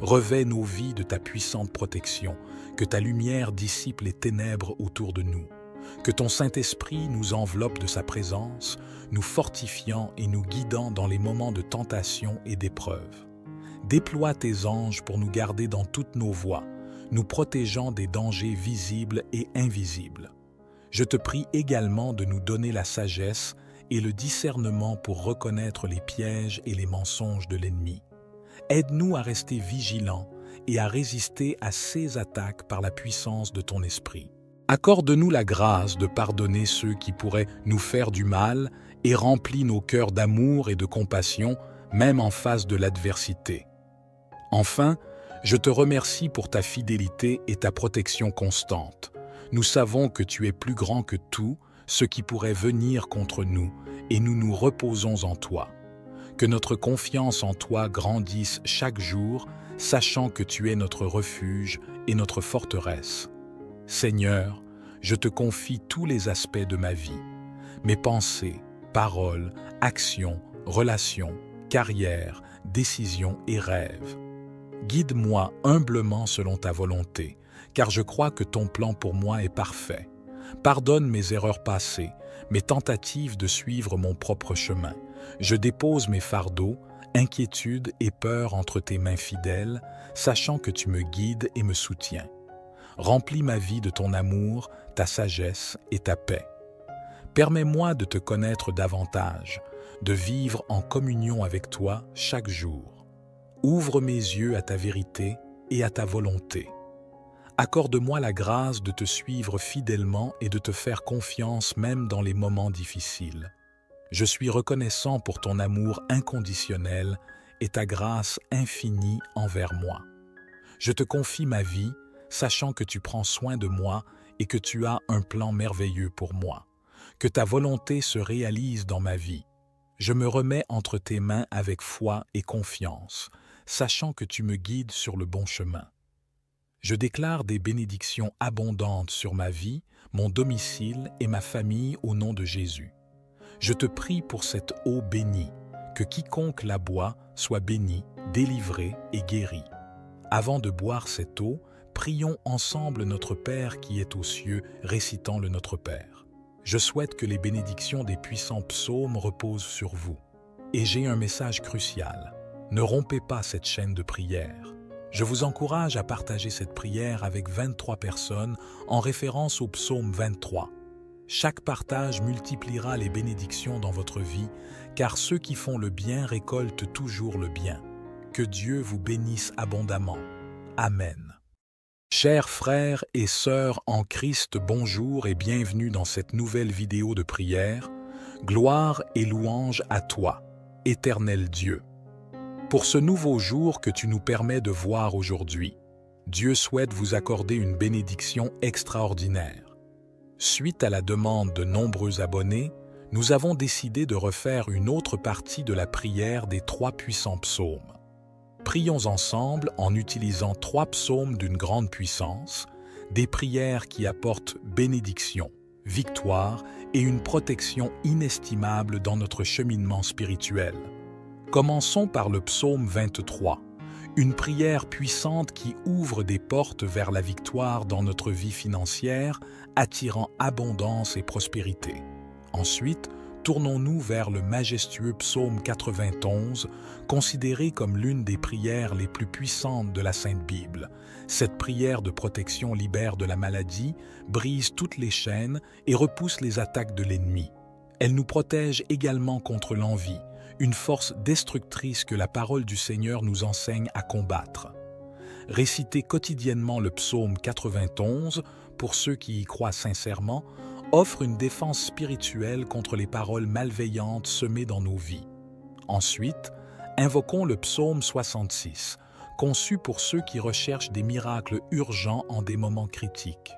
Revêt nos vies de ta puissante protection, que ta lumière dissipe les ténèbres autour de nous. Que ton Saint-Esprit nous enveloppe de sa présence, nous fortifiant et nous guidant dans les moments de tentation et d'épreuve. Déploie tes anges pour nous garder dans toutes nos voies, nous protégeant des dangers visibles et invisibles. Je te prie également de nous donner la sagesse et le discernement pour reconnaître les pièges et les mensonges de l'ennemi. Aide-nous à rester vigilants et à résister à ces attaques par la puissance de ton esprit. Accorde-nous la grâce de pardonner ceux qui pourraient nous faire du mal et remplis nos cœurs d'amour et de compassion, même en face de l'adversité. Enfin, je te remercie pour ta fidélité et ta protection constante. Nous savons que tu es plus grand que tout ce qui pourrait venir contre nous, et nous nous reposons en toi. Que notre confiance en toi grandisse chaque jour, sachant que tu es notre refuge et notre forteresse. Seigneur, je te confie tous les aspects de ma vie, mes pensées, paroles, actions, relations, carrière, décisions et rêves. Guide-moi humblement selon ta volonté, car je crois que ton plan pour moi est parfait. Pardonne mes erreurs passées, mes tentatives de suivre mon propre chemin. Je dépose mes fardeaux, inquiétudes et peurs entre tes mains fidèles, sachant que tu me guides et me soutiens. Remplis ma vie de ton amour, ta sagesse et ta paix. Permets-moi de te connaître davantage, de vivre en communion avec toi chaque jour. Ouvre mes yeux à ta vérité et à ta volonté. Accorde-moi la grâce de te suivre fidèlement et de te faire confiance même dans les moments difficiles. Je suis reconnaissant pour ton amour inconditionnel et ta grâce infinie envers moi. Je te confie ma vie, sachant que tu prends soin de moi et que tu as un plan merveilleux pour moi. Que ta volonté se réalise dans ma vie. Je me remets entre tes mains avec foi et confiance, sachant que tu me guides sur le bon chemin. Je déclare des bénédictions abondantes sur ma vie, mon domicile et ma famille au nom de Jésus. Je te prie pour cette eau bénie, que quiconque la boit soit béni, délivré et guéri. Avant de boire cette eau, prions ensemble notre Père qui est aux cieux, récitant le Notre Père. Je souhaite que les bénédictions des puissants psaumes reposent sur vous. Et j'ai un message crucial. Ne rompez pas cette chaîne de prière. Je vous encourage à partager cette prière avec 23 personnes en référence au psaume 23. Chaque partage multipliera les bénédictions dans votre vie, car ceux qui font le bien récoltent toujours le bien. Que Dieu vous bénisse abondamment. Amen. Chers frères et sœurs en Christ, bonjour et bienvenue dans cette nouvelle vidéo de prière. Gloire et louange à toi, éternel Dieu. Pour ce nouveau jour que tu nous permets de voir aujourd'hui, Dieu souhaite vous accorder une bénédiction extraordinaire. Suite à la demande de nombreux abonnés, nous avons décidé de refaire une autre partie de la prière des 3 puissants psaumes. Prions ensemble en utilisant 3 psaumes d'une grande puissance, des prières qui apportent bénédiction, victoire et une protection inestimable dans notre cheminement spirituel. Commençons par le psaume 23, Une prière puissante qui ouvre des portes vers la victoire dans notre vie financière, attirant abondance et prospérité. Ensuite, tournons-nous vers le majestueux psaume 91, considéré comme l'une des prières les plus puissantes de la Sainte Bible. Cette prière de protection libère de la maladie, brise toutes les chaînes et repousse les attaques de l'ennemi. Elle nous protège également contre l'envie, une force destructrice que la parole du Seigneur nous enseigne à combattre. Réciter quotidiennement le psaume 91, pour ceux qui y croient sincèrement, offre une défense spirituelle contre les paroles malveillantes semées dans nos vies. Ensuite, invoquons le psaume 66, conçu pour ceux qui recherchent des miracles urgents en des moments critiques.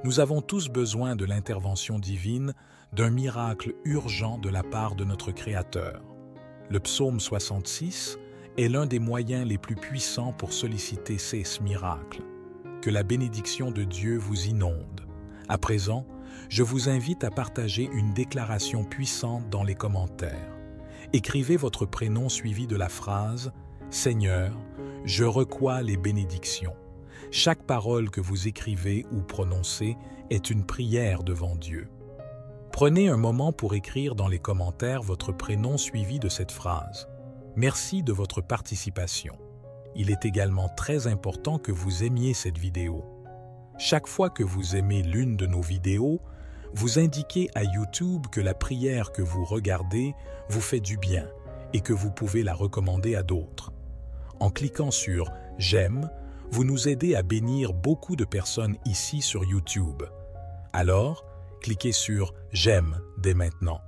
Nous avons tous besoin de l'intervention divine, d'un miracle urgent de la part de notre Créateur. Le psaume 66 est l'un des moyens les plus puissants pour solliciter ces miracles. Que la bénédiction de Dieu vous inonde. À présent, je vous invite à partager une déclaration puissante dans les commentaires. Écrivez votre prénom suivi de la phrase « Seigneur, je reçois les bénédictions ». Chaque parole que vous écrivez ou prononcez est une prière devant Dieu. Prenez un moment pour écrire dans les commentaires votre prénom suivi de cette phrase. Merci de votre participation. Il est également très important que vous aimiez cette vidéo. Chaque fois que vous aimez l'une de nos vidéos, vous indiquez à YouTube que la prière que vous regardez vous fait du bien et que vous pouvez la recommander à d'autres. En cliquant sur « J'aime », vous nous aidez à bénir beaucoup de personnes ici sur YouTube. Alors, cliquez sur « J'aime » dès maintenant.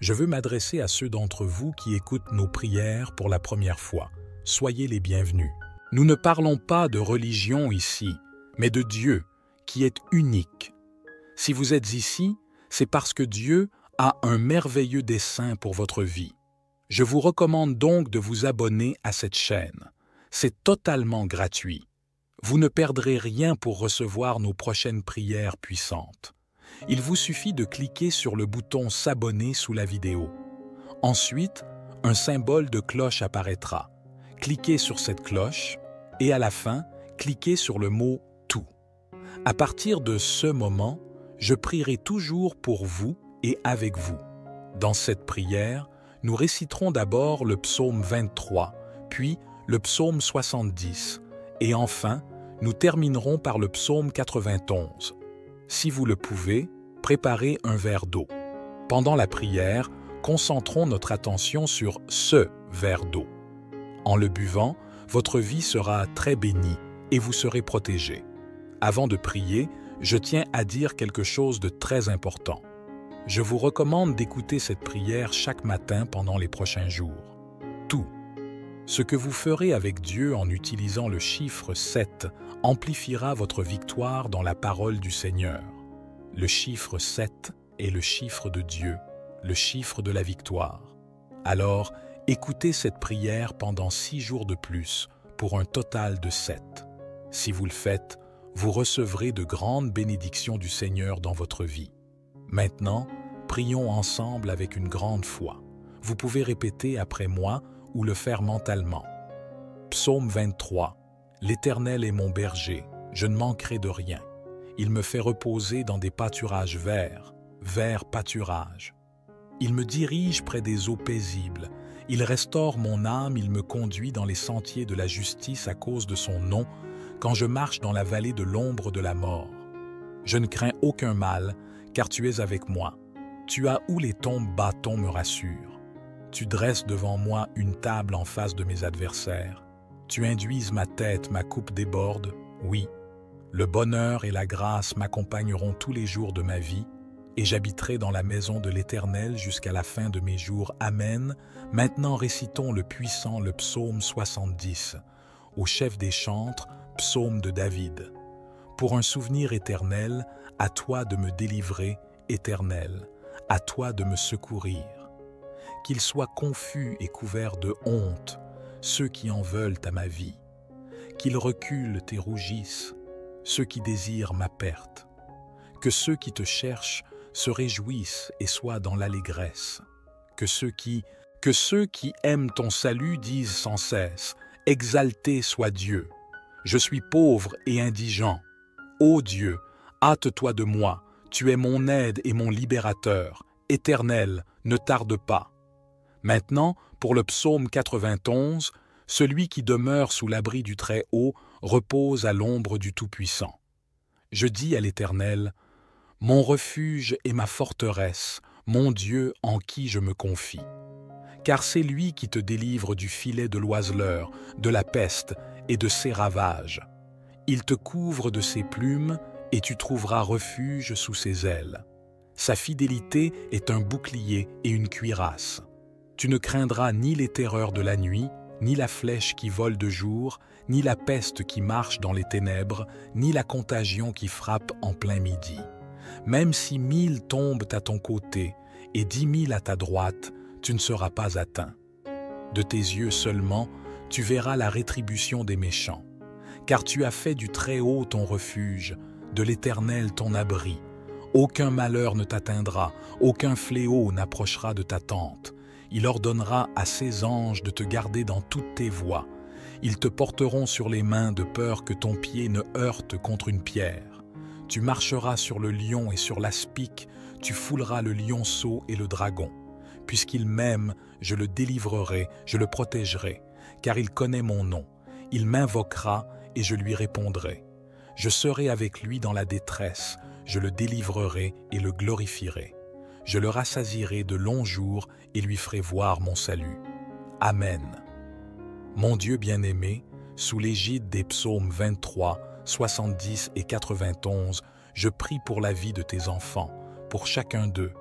Je veux m'adresser à ceux d'entre vous qui écoutent nos prières pour la première fois. Soyez les bienvenus. Nous ne parlons pas de religion ici, mais de Dieu, qui est unique. Si vous êtes ici, c'est parce que Dieu a un merveilleux dessein pour votre vie. Je vous recommande donc de vous abonner à cette chaîne. C'est totalement gratuit. Vous ne perdrez rien pour recevoir nos prochaines prières puissantes. Il vous suffit de cliquer sur le bouton « S'abonner » sous la vidéo. Ensuite, un symbole de cloche apparaîtra. Cliquez sur cette cloche et à la fin, cliquez sur le mot « Tout ». À partir de ce moment, je prierai toujours pour vous et avec vous. Dans cette prière, nous réciterons d'abord le psaume 23, puis le psaume 70, et enfin, nous terminerons par le psaume 91. Si vous le pouvez, préparez un verre d'eau. Pendant la prière, concentrons notre attention sur ce verre d'eau. En le buvant, votre vie sera très bénie et vous serez protégé. Avant de prier, je tiens à dire quelque chose de très important. Je vous recommande d'écouter cette prière chaque matin pendant les prochains jours. Tout. Ce que vous ferez avec Dieu en utilisant le chiffre 7 amplifiera votre victoire dans la parole du Seigneur. Le chiffre 7 est le chiffre de Dieu, le chiffre de la victoire. Alors, écoutez cette prière pendant 6 jours de plus, pour un total de 7. Si vous le faites, vous recevrez de grandes bénédictions du Seigneur dans votre vie. Maintenant, prions ensemble avec une grande foi. Vous pouvez répéter après moi ou le faire mentalement. Psaume 23. L'Éternel est mon berger, je ne manquerai de rien. Il me fait reposer dans des pâturages verts, verts pâturages. Il me dirige près des eaux paisibles. Il restaure mon âme, il me conduit dans les sentiers de la justice à cause de son nom, quand je marche dans la vallée de l'ombre de la mort. Je ne crains aucun mal, car tu es avec moi. Tu as houlé ton bâton me rassure. Tu dresses devant moi une table en face de mes adversaires. Tu induises ma tête, ma coupe déborde, oui. Le bonheur et la grâce m'accompagneront tous les jours de ma vie, et j'habiterai dans la maison de l'Éternel jusqu'à la fin de mes jours. Amen. Maintenant récitons le puissant, le psaume 70, au chef des chantres, psaume de David. Pour un souvenir éternel, à toi de me délivrer, Éternel, à toi de me secourir. Qu'ils soient confus et couverts de honte, ceux qui en veulent à ma vie. Qu'ils reculent et rougissent, ceux qui désirent ma perte. Que ceux qui te cherchent se réjouissent et soient dans l'allégresse. Que ceux qui aiment ton salut disent sans cesse, Exalté soit Dieu. Je suis pauvre et indigent. Ô Dieu, hâte-toi de moi, tu es mon aide et mon libérateur. Éternel, ne tarde pas. Maintenant, pour le psaume 91, celui qui demeure sous l'abri du Très-Haut repose à l'ombre du Tout-Puissant. Je dis à l'Éternel, mon refuge et ma forteresse, mon Dieu en qui je me confie. Car c'est lui qui te délivre du filet de l'oiseleur, de la peste et de ses ravages. Il te couvre de ses plumes et tu trouveras refuge sous ses ailes. Sa fidélité est un bouclier et une cuirasse. Tu ne craindras ni les terreurs de la nuit, ni la flèche qui vole de jour, ni la peste qui marche dans les ténèbres, ni la contagion qui frappe en plein midi. Même si 1000 tombent à ton côté et 10 000 à ta droite, tu ne seras pas atteint. De tes yeux seulement, tu verras la rétribution des méchants. Car tu as fait du Très-Haut ton refuge, de l'Éternel ton abri. Aucun malheur ne t'atteindra, aucun fléau n'approchera de ta tente. Il ordonnera à ses anges de te garder dans toutes tes voies. Ils te porteront sur les mains de peur que ton pied ne heurte contre une pierre. Tu marcheras sur le lion et sur l'aspic, tu fouleras le lionceau et le dragon. Puisqu'il m'aime, je le délivrerai, je le protégerai, car il connaît mon nom. Il m'invoquera et je lui répondrai. Je serai avec lui dans la détresse, je le délivrerai et le glorifierai. Je le rassasierai de longs jours et lui ferai voir mon salut. Amen. Mon Dieu bien-aimé, sous l'égide des psaumes 23, 70 et 91, je prie pour la vie de tes enfants, pour chacun d'eux.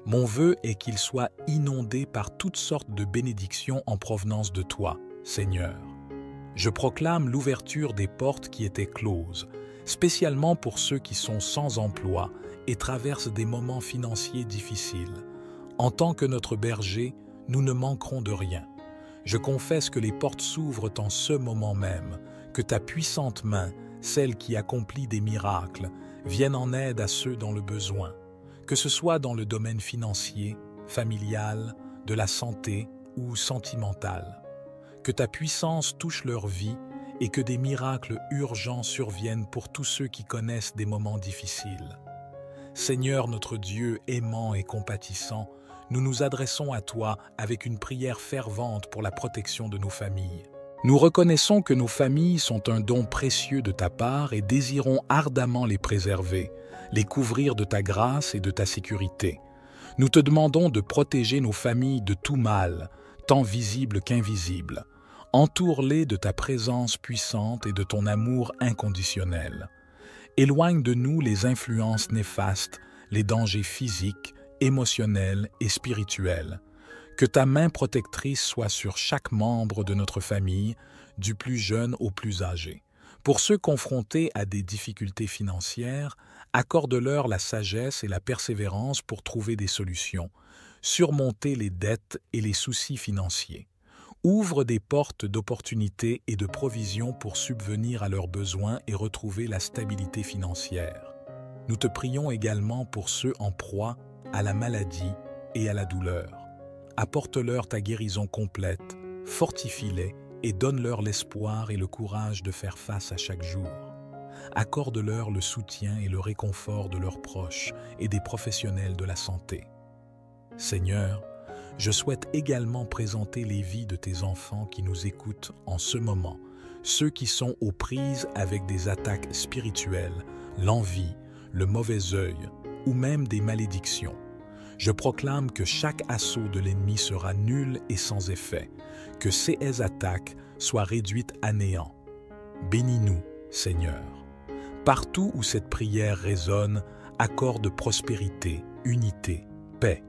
Mon vœu est qu'ils soient inondés par toutes sortes de bénédictions en provenance de toi, Seigneur. Je proclame l'ouverture des portes qui étaient closes, spécialement pour ceux qui sont sans emploi et traversent des moments financiers difficiles. En tant que notre berger, nous ne manquerons de rien. Je confesse que les portes s'ouvrent en ce moment même, que ta puissante main, celle qui accomplit des miracles, vienne en aide à ceux dans le besoin, que ce soit dans le domaine financier, familial, de la santé ou sentimental. Que ta puissance touche leur vie et que des miracles urgents surviennent pour tous ceux qui connaissent des moments difficiles. Seigneur notre Dieu aimant et compatissant, nous nous adressons à toi avec une prière fervente pour la protection de nos familles. Nous reconnaissons que nos familles sont un don précieux de ta part et désirons ardemment les préserver, les couvrir de ta grâce et de ta sécurité. Nous te demandons de protéger nos familles de tout mal, tant visible qu'invisible. Entoure-les de ta présence puissante et de ton amour inconditionnel. Éloigne de nous les influences néfastes, les dangers physiques, émotionnels et spirituels. Que ta main protectrice soit sur chaque membre de notre famille, du plus jeune au plus âgé. Pour ceux confrontés à des difficultés financières, accorde-leur la sagesse et la persévérance pour trouver des solutions, surmonter les dettes et les soucis financiers. Ouvre des portes d'opportunités et de provisions pour subvenir à leurs besoins et retrouver la stabilité financière. Nous te prions également pour ceux en proie à la maladie et à la douleur. Apporte-leur ta guérison complète, fortifie-les et donne-leur l'espoir et le courage de faire face à chaque jour. Accorde-leur le soutien et le réconfort de leurs proches et des professionnels de la santé. Seigneur, je souhaite également présenter les vies de tes enfants qui nous écoutent en ce moment, ceux qui sont aux prises avec des attaques spirituelles, l'envie, le mauvais œil ou même des malédictions. Je proclame que chaque assaut de l'ennemi sera nul et sans effet, que ces attaques soient réduites à néant. Bénis-nous, Seigneur. Partout où cette prière résonne, accorde prospérité, unité, paix.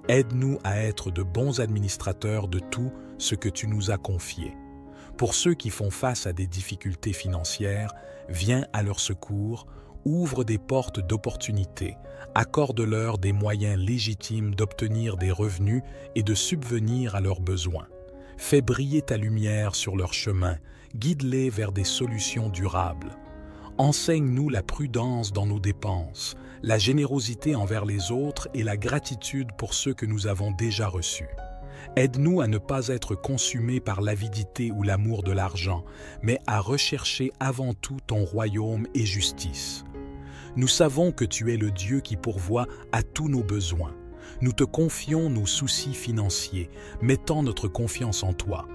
Aide-nous à être de bons administrateurs de tout ce que tu nous as confié. Pour ceux qui font face à des difficultés financières, viens à leur secours, ouvre des portes d'opportunité, accorde-leur des moyens légitimes d'obtenir des revenus et de subvenir à leurs besoins. Fais briller ta lumière sur leur chemin, guide-les vers des solutions durables. Enseigne-nous la prudence dans nos dépenses, la générosité envers les autres et la gratitude pour ceux que nous avons déjà reçus. Aide-nous à ne pas être consumés par l'avidité ou l'amour de l'argent, mais à rechercher avant tout ton royaume et justice. Nous savons que tu es le Dieu qui pourvoit à tous nos besoins. Nous te confions nos soucis financiers, mettant notre confiance en toi.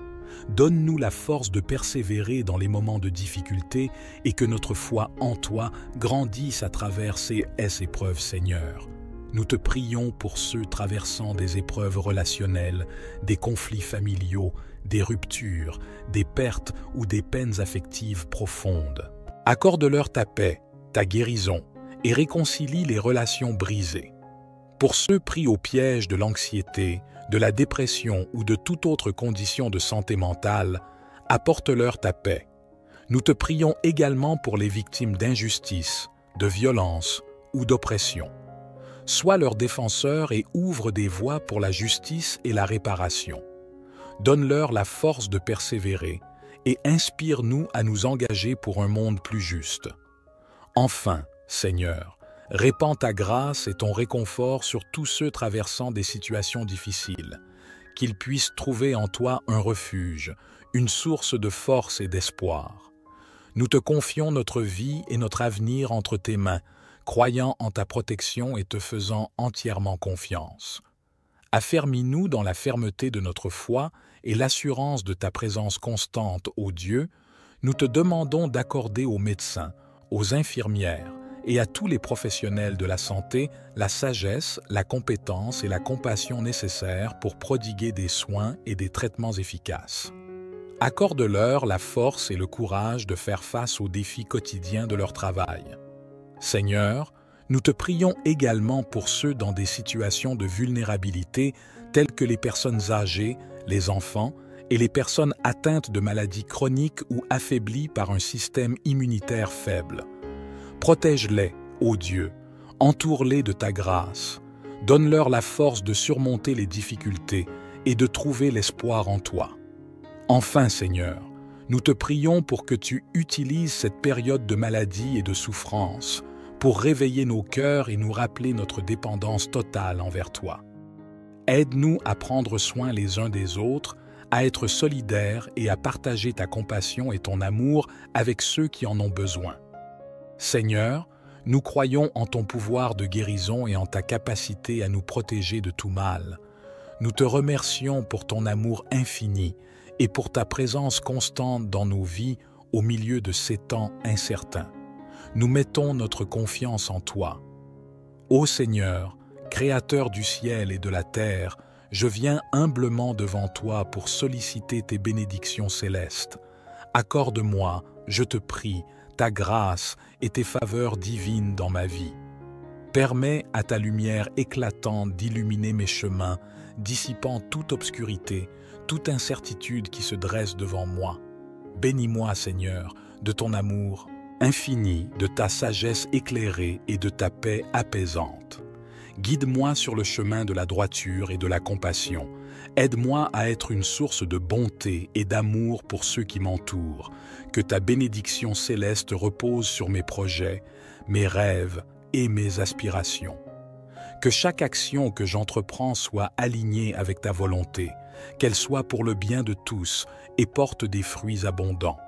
Donne-nous la force de persévérer dans les moments de difficulté et que notre foi en toi grandisse à travers ces épreuves, Seigneur. Nous te prions pour ceux traversant des épreuves relationnelles, des conflits familiaux, des ruptures, des pertes ou des peines affectives profondes. Accorde-leur ta paix, ta guérison et réconcilie les relations brisées. Pour ceux pris au piège de l'anxiété, de la dépression ou de toute autre condition de santé mentale, apporte-leur ta paix. Nous te prions également pour les victimes d'injustice, de violence ou d'oppression. Sois leur défenseur et ouvre des voies pour la justice et la réparation. Donne-leur la force de persévérer et inspire-nous à nous engager pour un monde plus juste. Enfin, Seigneur, répands ta grâce et ton réconfort sur tous ceux traversant des situations difficiles, qu'ils puissent trouver en toi un refuge, une source de force et d'espoir. Nous te confions notre vie et notre avenir entre tes mains, croyant en ta protection et te faisant entièrement confiance. Affermis-nous dans la fermeté de notre foi et l'assurance de ta présence constante, ô Dieu. Nous te demandons d'accorder aux médecins, aux infirmières et à tous les professionnels de la santé la sagesse, la compétence et la compassion nécessaires pour prodiguer des soins et des traitements efficaces. Accorde-leur la force et le courage de faire face aux défis quotidiens de leur travail. Seigneur, nous te prions également pour ceux dans des situations de vulnérabilité telles que les personnes âgées, les enfants et les personnes atteintes de maladies chroniques ou affaiblies par un système immunitaire faible. Protège-les, ô Dieu, entoure-les de ta grâce, donne-leur la force de surmonter les difficultés et de trouver l'espoir en toi. Enfin, Seigneur, nous te prions pour que tu utilises cette période de maladie et de souffrance pour réveiller nos cœurs et nous rappeler notre dépendance totale envers toi. Aide-nous à prendre soin les uns des autres, à être solidaires et à partager ta compassion et ton amour avec ceux qui en ont besoin. Seigneur, nous croyons en ton pouvoir de guérison et en ta capacité à nous protéger de tout mal. Nous te remercions pour ton amour infini et pour ta présence constante dans nos vies au milieu de ces temps incertains. Nous mettons notre confiance en toi. Ô Seigneur, Créateur du ciel et de la terre, je viens humblement devant toi pour solliciter tes bénédictions célestes. Accorde-moi, je te prie, ta grâce et tes faveurs divines dans ma vie. Permets à ta lumière éclatante d'illuminer mes chemins, dissipant toute obscurité, toute incertitude qui se dresse devant moi. Bénis-moi, Seigneur, de ton amour infini, de ta sagesse éclairée et de ta paix apaisante. Guide-moi sur le chemin de la droiture et de la compassion. Aide-moi à être une source de bonté et d'amour pour ceux qui m'entourent. Que ta bénédiction céleste repose sur mes projets, mes rêves et mes aspirations. Que chaque action que j'entreprends soit alignée avec ta volonté, qu'elle soit pour le bien de tous et porte des fruits abondants.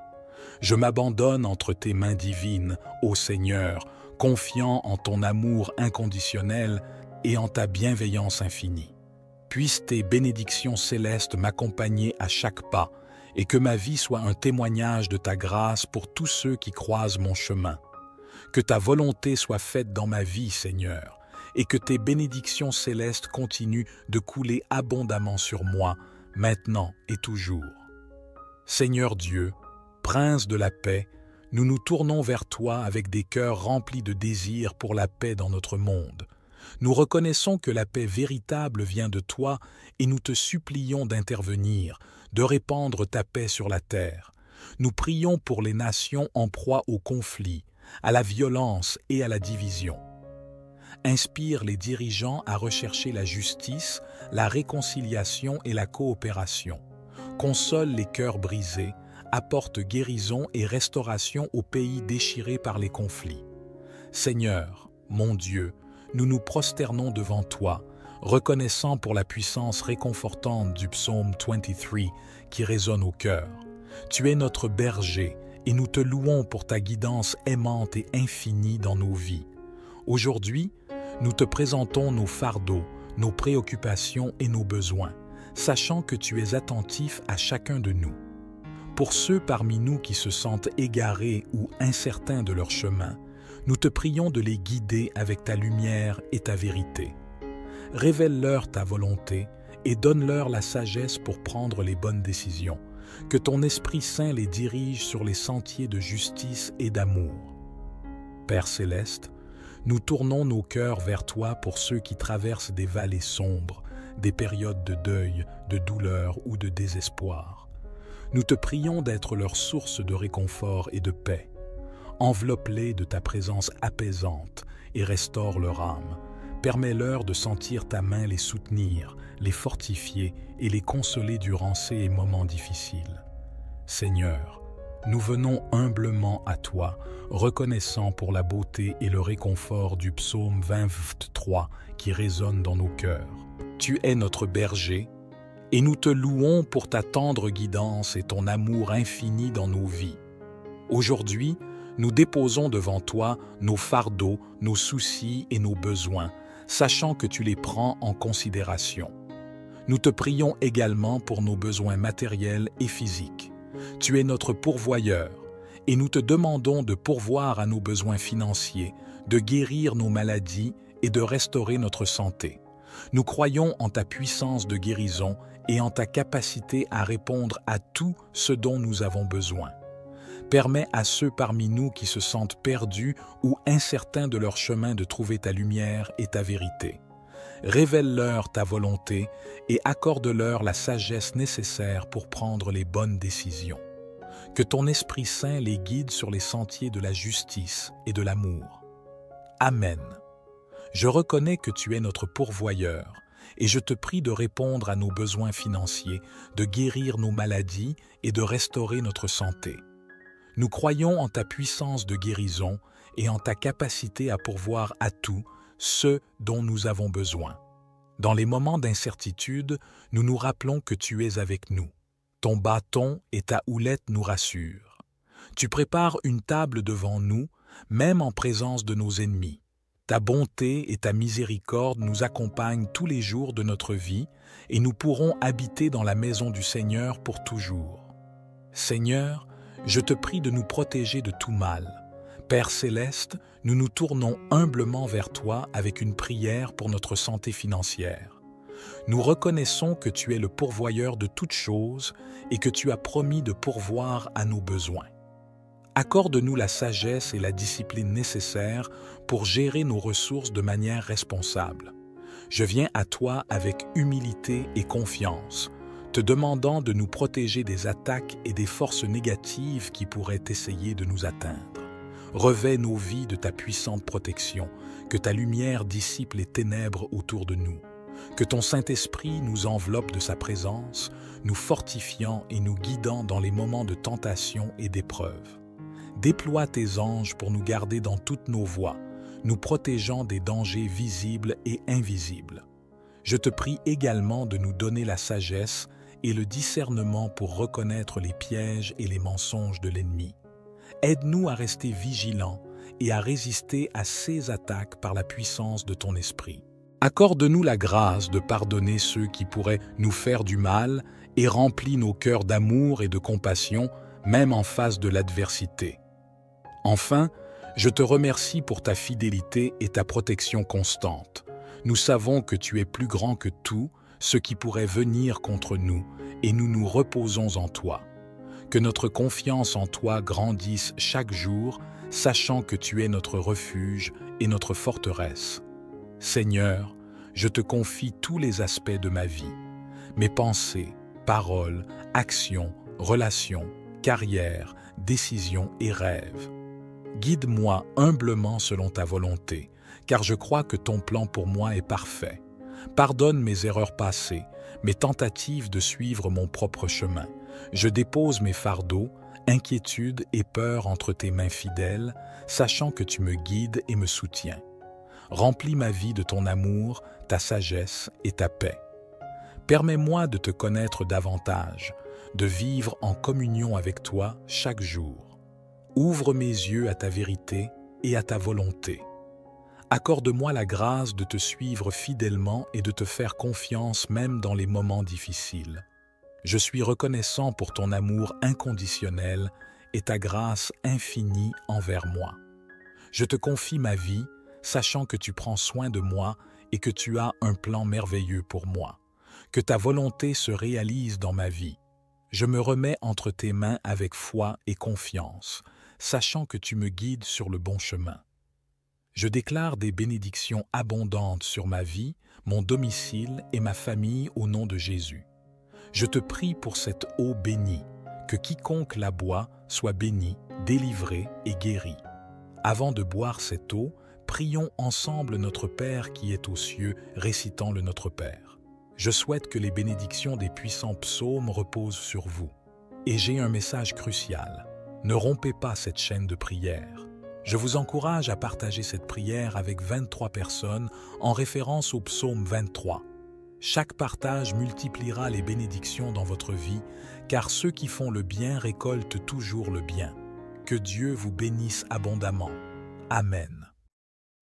Je m'abandonne entre tes mains divines, ô Seigneur, confiant en ton amour inconditionnel et en ta bienveillance infinie. Puissent tes bénédictions célestes m'accompagner à chaque pas et que ma vie soit un témoignage de ta grâce pour tous ceux qui croisent mon chemin. Que ta volonté soit faite dans ma vie, Seigneur, et que tes bénédictions célestes continuent de couler abondamment sur moi, maintenant et toujours. Seigneur Dieu, Prince de la paix, nous nous tournons vers toi avec des cœurs remplis de désir pour la paix dans notre monde. Nous reconnaissons que la paix véritable vient de toi et nous te supplions d'intervenir, de répandre ta paix sur la terre. Nous prions pour les nations en proie au conflit, à la violence et à la division. Inspire les dirigeants à rechercher la justice, la réconciliation et la coopération. Console les cœurs brisés, apporte guérison et restauration aux pays déchirés par les conflits. Seigneur, mon Dieu, nous nous prosternons devant toi, reconnaissant pour la puissance réconfortante du psaume 23 qui résonne au cœur. Tu es notre berger et nous te louons pour ta guidance aimante et infinie dans nos vies. Aujourd'hui, nous te présentons nos fardeaux, nos préoccupations et nos besoins, sachant que tu es attentif à chacun de nous. Pour ceux parmi nous qui se sentent égarés ou incertains de leur chemin, nous te prions de les guider avec ta lumière et ta vérité. Révèle-leur ta volonté et donne-leur la sagesse pour prendre les bonnes décisions. Que ton Esprit Saint les dirige sur les sentiers de justice et d'amour. Père céleste, nous tournons nos cœurs vers toi pour ceux qui traversent des vallées sombres, des périodes de deuil, de douleur ou de désespoir. Nous te prions d'être leur source de réconfort et de paix. Enveloppe-les de ta présence apaisante et restaure leur âme. Permets-leur de sentir ta main les soutenir, les fortifier et les consoler durant ces moments difficiles. Seigneur, nous venons humblement à toi, reconnaissant pour la beauté et le réconfort du psaume 23 qui résonne dans nos cœurs. Tu es notre berger, et nous te louons pour ta tendre guidance et ton amour infini dans nos vies. Aujourd'hui, nous déposons devant toi nos fardeaux, nos soucis et nos besoins, sachant que tu les prends en considération. Nous te prions également pour nos besoins matériels et physiques. Tu es notre pourvoyeur, et nous te demandons de pourvoir à nos besoins financiers, de guérir nos maladies et de restaurer notre santé. Nous croyons en ta puissance de guérison et en ta capacité à répondre à tout ce dont nous avons besoin. Permets à ceux parmi nous qui se sentent perdus ou incertains de leur chemin de trouver ta lumière et ta vérité. Révèle-leur ta volonté et accorde-leur la sagesse nécessaire pour prendre les bonnes décisions. Que ton Esprit Saint les guide sur les sentiers de la justice et de l'amour. Amen. Je reconnais que tu es notre pourvoyeur et je te prie de répondre à nos besoins financiers, de guérir nos maladies et de restaurer notre santé. Nous croyons en ta puissance de guérison et en ta capacité à pourvoir à tout ce dont nous avons besoin. Dans les moments d'incertitude, nous nous rappelons que tu es avec nous. Ton bâton et ta houlette nous rassurent. Tu prépares une table devant nous, même en présence de nos ennemis. Ta bonté et ta miséricorde nous accompagnent tous les jours de notre vie et nous pourrons habiter dans la maison du Seigneur pour toujours. Seigneur, je te prie de nous protéger de tout mal. Père céleste, nous nous tournons humblement vers toi avec une prière pour notre santé financière. Nous reconnaissons que tu es le pourvoyeur de toutes choses et que tu as promis de pourvoir à nos besoins. Accorde-nous la sagesse et la discipline nécessaires pour gérer nos ressources de manière responsable. Je viens à toi avec humilité et confiance, te demandant de nous protéger des attaques et des forces négatives qui pourraient essayer de nous atteindre. Revêt nos vies de ta puissante protection, que ta lumière dissipe les ténèbres autour de nous. Que ton Saint-Esprit nous enveloppe de sa présence, nous fortifiant et nous guidant dans les moments de tentation et d'épreuve. Déploie tes anges pour nous garder dans toutes nos voies, nous protégeant des dangers visibles et invisibles. Je te prie également de nous donner la sagesse et le discernement pour reconnaître les pièges et les mensonges de l'ennemi. Aide-nous à rester vigilants et à résister à ces attaques par la puissance de ton esprit. Accorde-nous la grâce de pardonner ceux qui pourraient nous faire du mal et remplis nos cœurs d'amour et de compassion, même en face de l'adversité. Enfin, je te remercie pour ta fidélité et ta protection constante. Nous savons que tu es plus grand que tout ce qui pourrait venir contre nous, et nous nous reposons en toi. Que notre confiance en toi grandisse chaque jour, sachant que tu es notre refuge et notre forteresse. Seigneur, je te confie tous les aspects de ma vie, mes pensées, paroles, actions, relations, carrière, décisions et rêves. Guide-moi humblement selon ta volonté, car je crois que ton plan pour moi est parfait. Pardonne mes erreurs passées, mes tentatives de suivre mon propre chemin. Je dépose mes fardeaux, inquiétudes et peurs entre tes mains fidèles, sachant que tu me guides et me soutiens. Remplis ma vie de ton amour, ta sagesse et ta paix. Permets-moi de te connaître davantage, de vivre en communion avec toi chaque jour. Ouvre mes yeux à ta vérité et à ta volonté. Accorde-moi la grâce de te suivre fidèlement et de te faire confiance même dans les moments difficiles. Je suis reconnaissant pour ton amour inconditionnel et ta grâce infinie envers moi. Je te confie ma vie, sachant que tu prends soin de moi et que tu as un plan merveilleux pour moi. Que ta volonté se réalise dans ma vie. Je me remets entre tes mains avec foi et confiance, sachant que tu me guides sur le bon chemin. Je déclare des bénédictions abondantes sur ma vie, mon domicile et ma famille au nom de Jésus. Je te prie pour cette eau bénie, que quiconque la boit soit béni, délivré et guéri. Avant de boire cette eau, prions ensemble notre Père qui est aux cieux, récitant le Notre Père. Je souhaite que les bénédictions des puissants psaumes reposent sur vous. Et j'ai un message crucial. Ne rompez pas cette chaîne de prière. Je vous encourage à partager cette prière avec 23 personnes en référence au psaume 23. Chaque partage multipliera les bénédictions dans votre vie, car ceux qui font le bien récoltent toujours le bien. Que Dieu vous bénisse abondamment. Amen.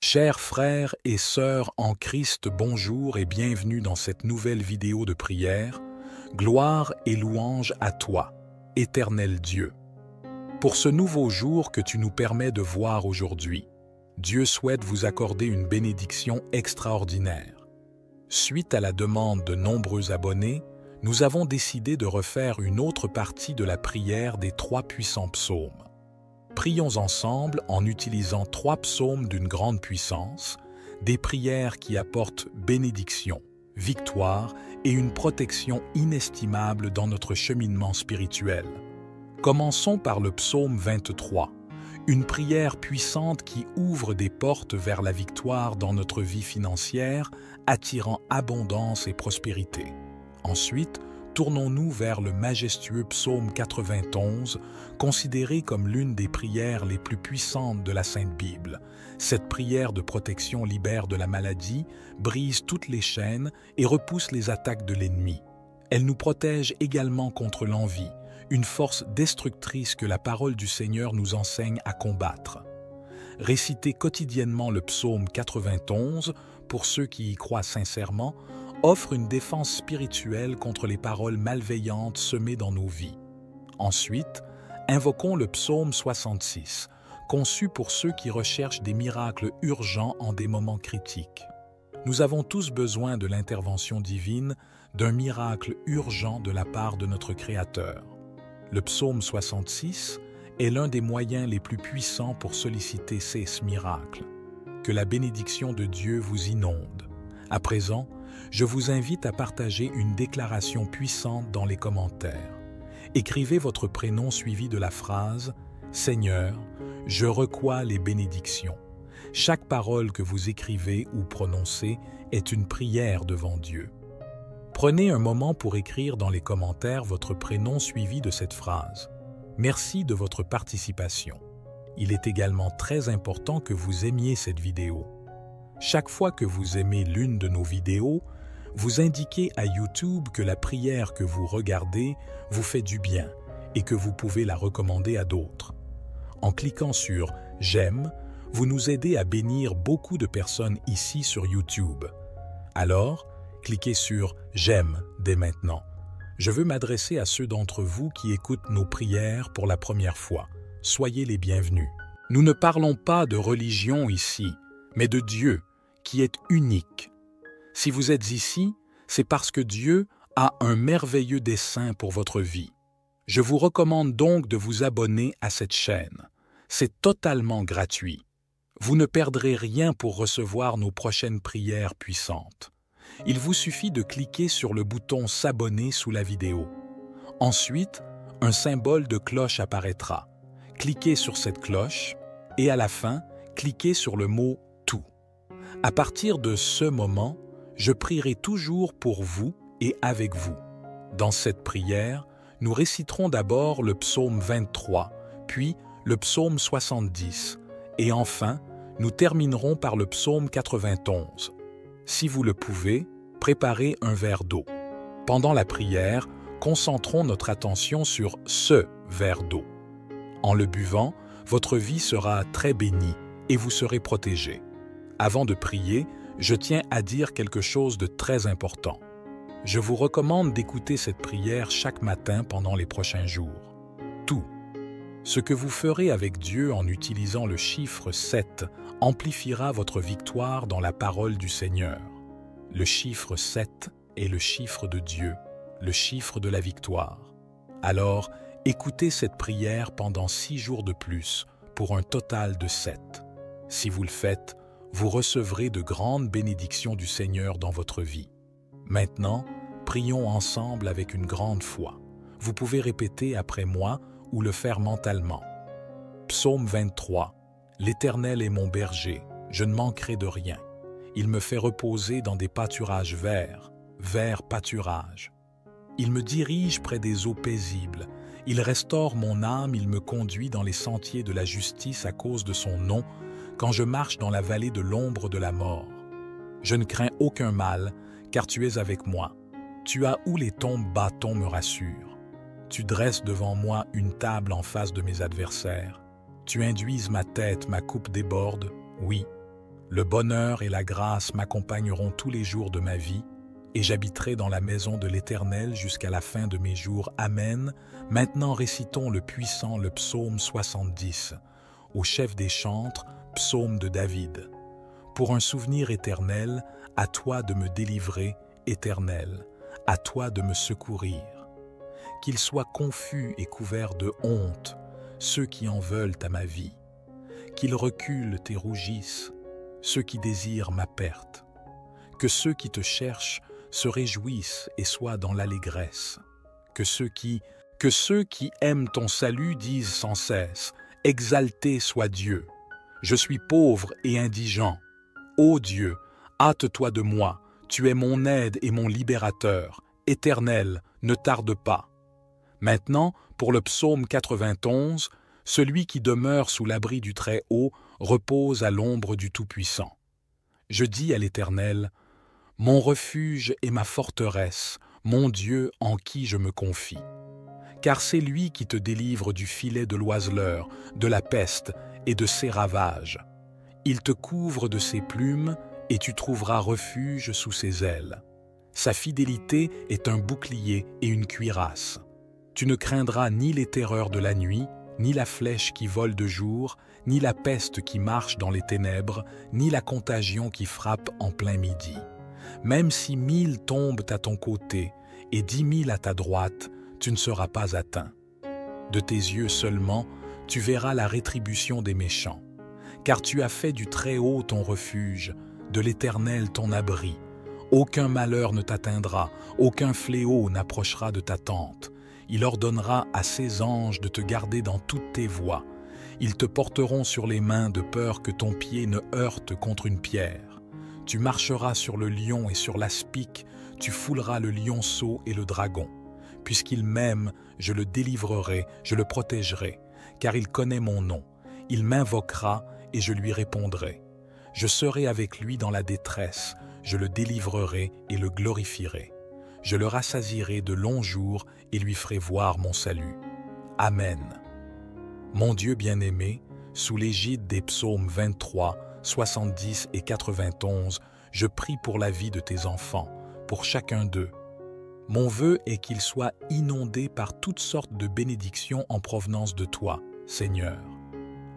Chers frères et sœurs en Christ, bonjour et bienvenue dans cette nouvelle vidéo de prière. Gloire et louange à toi, éternel Dieu. Pour ce nouveau jour que tu nous permets de voir aujourd'hui, Dieu souhaite vous accorder une bénédiction extraordinaire. Suite à la demande de nombreux abonnés, nous avons décidé de refaire une autre partie de la prière des 3 puissants psaumes. Prions ensemble en utilisant 3 psaumes d'une grande puissance, des prières qui apportent bénédiction, victoire et une protection inestimable dans notre cheminement spirituel. Commençons par le psaume 23, une prière puissante qui ouvre des portes vers la victoire dans notre vie financière, attirant abondance et prospérité. Ensuite, tournons-nous vers le majestueux psaume 91, considéré comme l'une des prières les plus puissantes de la Sainte Bible. Cette prière de protection libère de la maladie, brise toutes les chaînes et repousse les attaques de l'ennemi. Elle nous protège également contre l'envie, une force destructrice que la parole du Seigneur nous enseigne à combattre. Réciter quotidiennement le psaume 91, pour ceux qui y croient sincèrement, offre une défense spirituelle contre les paroles malveillantes semées dans nos vies. Ensuite, invoquons le psaume 66, conçu pour ceux qui recherchent des miracles urgents en des moments critiques. Nous avons tous besoin de l'intervention divine, d'un miracle urgent de la part de notre Créateur. Le psaume 66 est l'un des moyens les plus puissants pour solliciter ces miracles. Que la bénédiction de Dieu vous inonde. À présent, je vous invite à partager une déclaration puissante dans les commentaires. Écrivez votre prénom suivi de la phrase « Seigneur, je reçois les bénédictions ». Chaque parole que vous écrivez ou prononcez est une prière devant Dieu. Prenez un moment pour écrire dans les commentaires votre prénom suivi de cette phrase. Merci de votre participation. Il est également très important que vous aimiez cette vidéo. Chaque fois que vous aimez l'une de nos vidéos, vous indiquez à YouTube que la prière que vous regardez vous fait du bien et que vous pouvez la recommander à d'autres. En cliquant sur « J'aime », vous nous aidez à bénir beaucoup de personnes ici sur YouTube. Alors, cliquez sur « J'aime » dès maintenant. Je veux m'adresser à ceux d'entre vous qui écoutent nos prières pour la première fois. Soyez les bienvenus. Nous ne parlons pas de religion ici, mais de Dieu, qui est unique. Si vous êtes ici, c'est parce que Dieu a un merveilleux dessein pour votre vie. Je vous recommande donc de vous abonner à cette chaîne. C'est totalement gratuit. Vous ne perdrez rien pour recevoir nos prochaines prières puissantes. Il vous suffit de cliquer sur le bouton « S'abonner » sous la vidéo. Ensuite, un symbole de cloche apparaîtra. Cliquez sur cette cloche et à la fin, cliquez sur le mot « Tout ». À partir de ce moment, je prierai toujours pour vous et avec vous. Dans cette prière, nous réciterons d'abord le psaume 23, puis le psaume 70, et enfin, nous terminerons par le psaume 91. Si vous le pouvez, préparez un verre d'eau. Pendant la prière, concentrons notre attention sur ce verre d'eau. En le buvant, votre vie sera très bénie et vous serez protégé. Avant de prier, je tiens à dire quelque chose de très important. Je vous recommande d'écouter cette prière chaque matin pendant les prochains jours. Tout ce que vous ferez avec Dieu en utilisant le chiffre 7 amplifiera votre victoire dans la parole du Seigneur. Le chiffre 7 est le chiffre de Dieu, le chiffre de la victoire. Alors, écoutez cette prière pendant 6 jours de plus pour un total de 7. Si vous le faites, vous recevrez de grandes bénédictions du Seigneur dans votre vie. Maintenant, prions ensemble avec une grande foi. Vous pouvez répéter après moi ou le faire mentalement. Psaume 23. L'Éternel est mon berger, je ne manquerai de rien. Il me fait reposer dans des pâturages verts, verts pâturages. Il me dirige près des eaux paisibles. Il restaure mon âme, il me conduit dans les sentiers de la justice à cause de son nom, quand je marche dans la vallée de l'ombre de la mort. Je ne crains aucun mal, car tu es avec moi. Tu as où les ton bâton me rassure. Tu dresses devant moi une table en face de mes adversaires. Tu induises ma tête, ma coupe déborde, oui. Le bonheur et la grâce m'accompagneront tous les jours de ma vie, et j'habiterai dans la maison de l'Éternel jusqu'à la fin de mes jours. Amen. Maintenant récitons le puissant, le psaume 70, au chef des chantres, psaume de David. Pour un souvenir éternel, à toi de me délivrer, Éternel, à toi de me secourir. Qu'ils soient confus et couverts de honte, ceux qui en veulent à ma vie. Qu'ils reculent et rougissent, ceux qui désirent ma perte. Que ceux qui te cherchent se réjouissent et soient dans l'allégresse. Que ceux qui aiment ton salut disent sans cesse, « Exalté soit Dieu ! Je suis pauvre et indigent. Ô Dieu, hâte-toi de moi, tu es mon aide et mon libérateur. Éternel, ne tarde pas. » Maintenant, pour le psaume 91, celui qui demeure sous l'abri du Très-Haut repose à l'ombre du Tout-Puissant. Je dis à l'Éternel, « Mon refuge et ma forteresse, mon Dieu en qui je me confie. » Car c'est lui qui te délivre du filet de l'oiseleur, de la peste et de ses ravages. Il te couvre de ses plumes et tu trouveras refuge sous ses ailes. Sa fidélité est un bouclier et une cuirasse. Tu ne craindras ni les terreurs de la nuit, ni la flèche qui vole de jour, ni la peste qui marche dans les ténèbres, ni la contagion qui frappe en plein midi. Même si 1000 tombent à ton côté et 10 000 à ta droite, tu ne seras pas atteint. De tes yeux seulement, tu verras la rétribution des méchants. Car tu as fait du Très-Haut ton refuge, de l'Éternel ton abri. Aucun malheur ne t'atteindra, aucun fléau n'approchera de ta tente. Il ordonnera à ses anges de te garder dans toutes tes voies. Ils te porteront sur les mains de peur que ton pied ne heurte contre une pierre. Tu marcheras sur le lion et sur l'aspic, tu fouleras le lionceau et le dragon. Puisqu'il m'aime, je le délivrerai, je le protégerai, car il connaît mon nom. Il m'invoquera et je lui répondrai. Je serai avec lui dans la détresse, je le délivrerai et le glorifierai. Je le rassasierai de longs jours et lui ferai voir mon salut. Amen. Mon Dieu bien-aimé, sous l'égide des psaumes 23, 70 et 91, je prie pour la vie de tes enfants, pour chacun d'eux. Mon vœu est qu'ils soient inondés par toutes sortes de bénédictions en provenance de toi, Seigneur.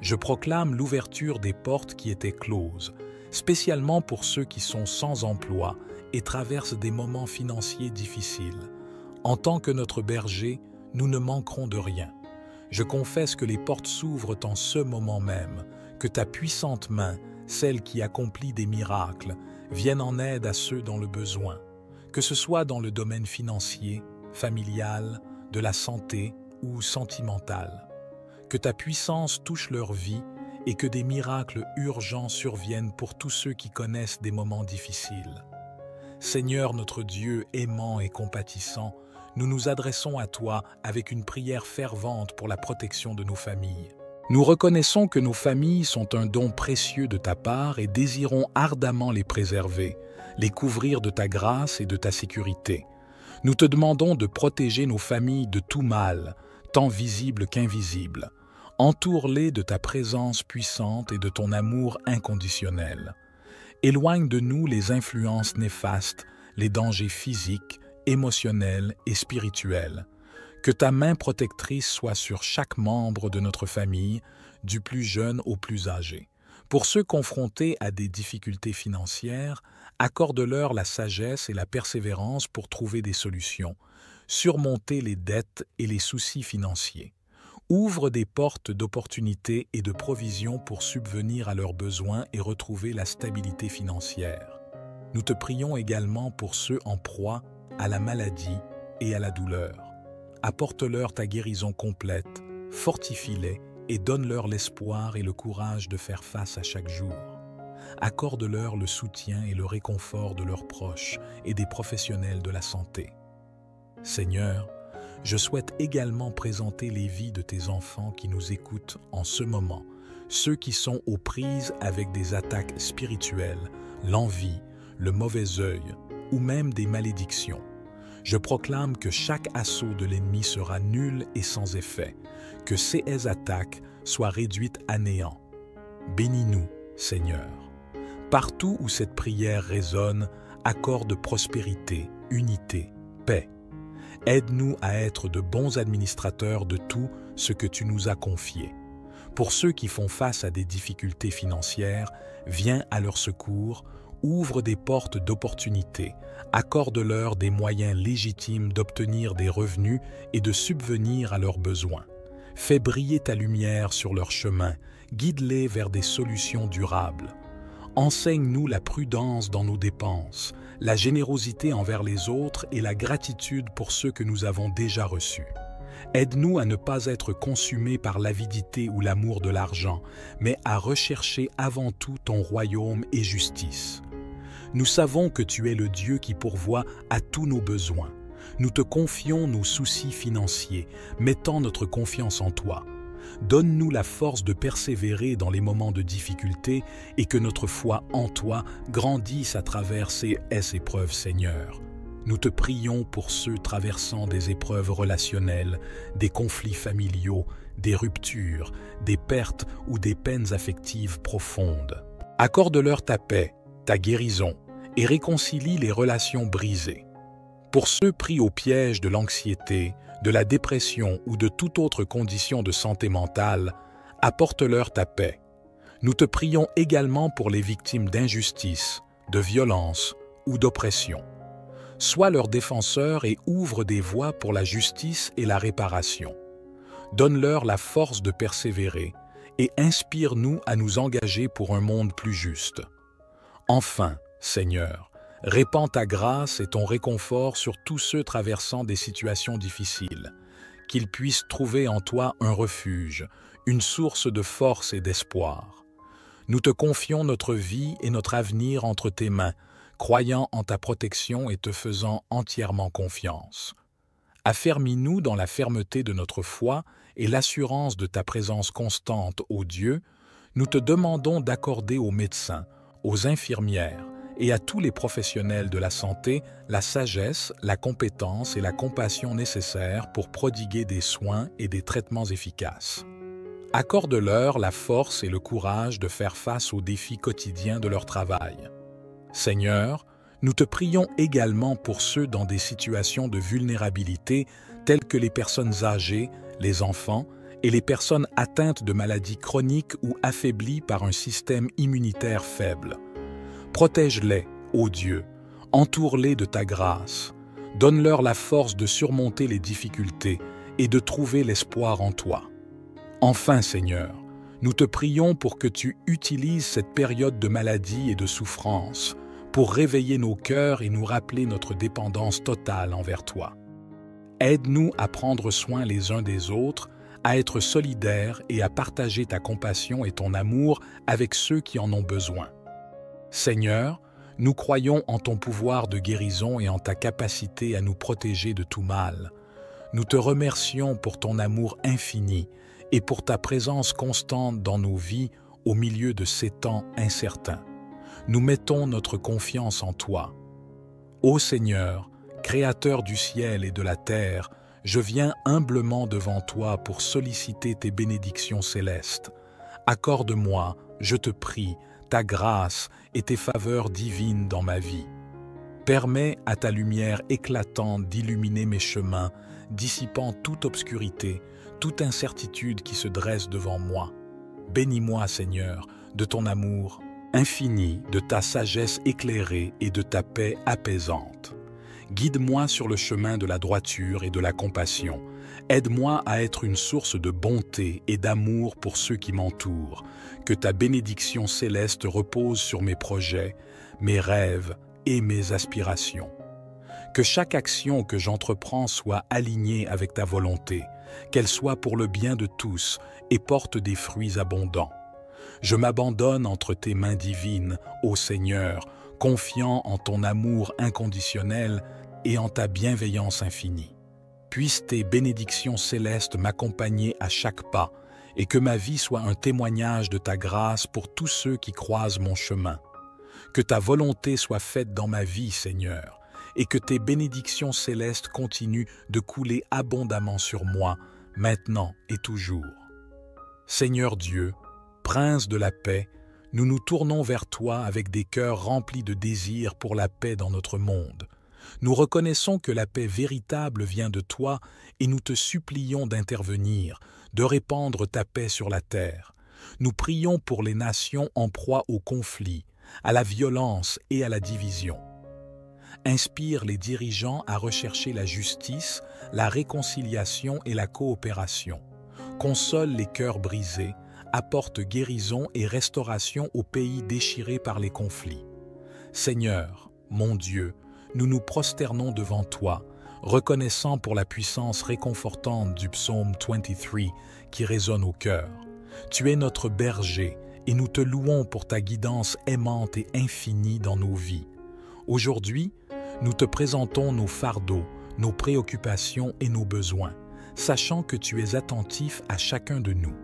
Je proclame l'ouverture des portes qui étaient closes, spécialement pour ceux qui sont sans emploi et traversent des moments financiers difficiles. En tant que notre berger, nous ne manquerons de rien. Je confesse que les portes s'ouvrent en ce moment même, que ta puissante main, celle qui accomplit des miracles, vienne en aide à ceux dans le besoin, que ce soit dans le domaine financier, familial, de la santé ou sentimental. Que ta puissance touche leur vie et que des miracles urgents surviennent pour tous ceux qui connaissent des moments difficiles. Seigneur notre Dieu aimant et compatissant, nous nous adressons à toi avec une prière fervente pour la protection de nos familles. Nous reconnaissons que nos familles sont un don précieux de ta part et désirons ardemment les préserver, les couvrir de ta grâce et de ta sécurité. Nous te demandons de protéger nos familles de tout mal, tant visible qu'invisible. Entoure-les de ta présence puissante et de ton amour inconditionnel. Éloigne de nous les influences néfastes, les dangers physiques, émotionnels et spirituels. Que ta main protectrice soit sur chaque membre de notre famille, du plus jeune au plus âgé. Pour ceux confrontés à des difficultés financières, accorde-leur la sagesse et la persévérance pour trouver des solutions, surmonter les dettes et les soucis financiers. Ouvre des portes d'opportunités et de provisions pour subvenir à leurs besoins et retrouver la stabilité financière. Nous te prions également pour ceux en proie à la maladie et à la douleur. Apporte-leur ta guérison complète, fortifie-les et donne-leur l'espoir et le courage de faire face à chaque jour. Accorde-leur le soutien et le réconfort de leurs proches et des professionnels de la santé. Seigneur, je souhaite également présenter les vies de tes enfants qui nous écoutent en ce moment, ceux qui sont aux prises avec des attaques spirituelles, l'envie, le mauvais œil ou même des malédictions. Je proclame que chaque assaut de l'ennemi sera nul et sans effet, que ces attaques soient réduites à néant. Bénis-nous, Seigneur. Partout où cette prière résonne, accorde prospérité, unité, paix. Aide-nous à être de bons administrateurs de tout ce que tu nous as confié. Pour ceux qui font face à des difficultés financières, viens à leur secours, ouvre des portes d'opportunités, accorde-leur des moyens légitimes d'obtenir des revenus et de subvenir à leurs besoins. Fais briller ta lumière sur leur chemin, guide-les vers des solutions durables. Enseigne-nous la prudence dans nos dépenses, la générosité envers les autres et la gratitude pour ceux que nous avons déjà reçus. Aide-nous à ne pas être consumés par l'avidité ou l'amour de l'argent, mais à rechercher avant tout ton royaume et justice. Nous savons que tu es le Dieu qui pourvoit à tous nos besoins. Nous te confions nos soucis financiers, mettant notre confiance en toi. Donne-nous la force de persévérer dans les moments de difficulté et que notre foi en toi grandisse à travers ces épreuves, Seigneur. Nous te prions pour ceux traversant des épreuves relationnelles, des conflits familiaux, des ruptures, des pertes ou des peines affectives profondes. Accorde-leur ta paix, ta guérison et réconcilie les relations brisées. Pour ceux pris au piège de l'anxiété, de la dépression ou de toute autre condition de santé mentale, apporte-leur ta paix. Nous te prions également pour les victimes d'injustice, de violence ou d'oppression. Sois leur défenseur et ouvre des voies pour la justice et la réparation. Donne-leur la force de persévérer et inspire-nous à nous engager pour un monde plus juste. Enfin, Seigneur, répands ta grâce et ton réconfort sur tous ceux traversant des situations difficiles, qu'ils puissent trouver en toi un refuge, une source de force et d'espoir. Nous te confions notre vie et notre avenir entre tes mains, croyant en ta protection et te faisant entièrement confiance. Affermis-nous dans la fermeté de notre foi et l'assurance de ta présence constante, ô Dieu. Nous te demandons d'accorder aux médecins, aux infirmières, et à tous les professionnels de la santé la sagesse, la compétence et la compassion nécessaires pour prodiguer des soins et des traitements efficaces. Accorde-leur la force et le courage de faire face aux défis quotidiens de leur travail. Seigneur, nous te prions également pour ceux dans des situations de vulnérabilité telles que les personnes âgées, les enfants et les personnes atteintes de maladies chroniques ou affaiblies par un système immunitaire faible. Protège-les, ô Dieu, entoure-les de ta grâce, donne-leur la force de surmonter les difficultés et de trouver l'espoir en toi. Enfin, Seigneur, nous te prions pour que tu utilises cette période de maladie et de souffrance pour réveiller nos cœurs et nous rappeler notre dépendance totale envers toi. Aide-nous à prendre soin les uns des autres, à être solidaires et à partager ta compassion et ton amour avec ceux qui en ont besoin. Seigneur, nous croyons en ton pouvoir de guérison et en ta capacité à nous protéger de tout mal. Nous te remercions pour ton amour infini et pour ta présence constante dans nos vies au milieu de ces temps incertains. Nous mettons notre confiance en toi. Ô Seigneur, Créateur du ciel et de la terre, je viens humblement devant toi pour solliciter tes bénédictions célestes. Accorde-moi, je te prie, ta grâce et tes faveurs divines dans ma vie. Permets à ta lumière éclatante d'illuminer mes chemins, dissipant toute obscurité, toute incertitude qui se dresse devant moi. Bénis-moi, Seigneur, de ton amour infini, de ta sagesse éclairée et de ta paix apaisante. Guide-moi sur le chemin de la droiture et de la compassion. Aide-moi à être une source de bonté et d'amour pour ceux qui m'entourent. Que ta bénédiction céleste repose sur mes projets, mes rêves et mes aspirations. Que chaque action que j'entreprends soit alignée avec ta volonté, qu'elle soit pour le bien de tous et porte des fruits abondants. Je m'abandonne entre tes mains divines, ô Seigneur, confiant en ton amour inconditionnel et en ta bienveillance infinie. Puissent tes bénédictions célestes m'accompagner à chaque pas et que ma vie soit un témoignage de ta grâce pour tous ceux qui croisent mon chemin. Que ta volonté soit faite dans ma vie, Seigneur, et que tes bénédictions célestes continuent de couler abondamment sur moi, maintenant et toujours. Seigneur Dieu, Prince de la paix, nous nous tournons vers toi avec des cœurs remplis de désir pour la paix dans notre monde. Nous reconnaissons que la paix véritable vient de toi et nous te supplions d'intervenir, de répandre ta paix sur la terre. Nous prions pour les nations en proie au conflit, à la violence et à la division. Inspire les dirigeants à rechercher la justice, la réconciliation et la coopération. Console les cœurs brisés, apporte guérison et restauration aux pays déchirés par les conflits. Seigneur, mon Dieu, nous nous prosternons devant toi, reconnaissant pour la puissance réconfortante du psaume 23 qui résonne au cœur. Tu es notre berger et nous te louons pour ta guidance aimante et infinie dans nos vies. Aujourd'hui, nous te présentons nos fardeaux, nos préoccupations et nos besoins, sachant que tu es attentif à chacun de nous.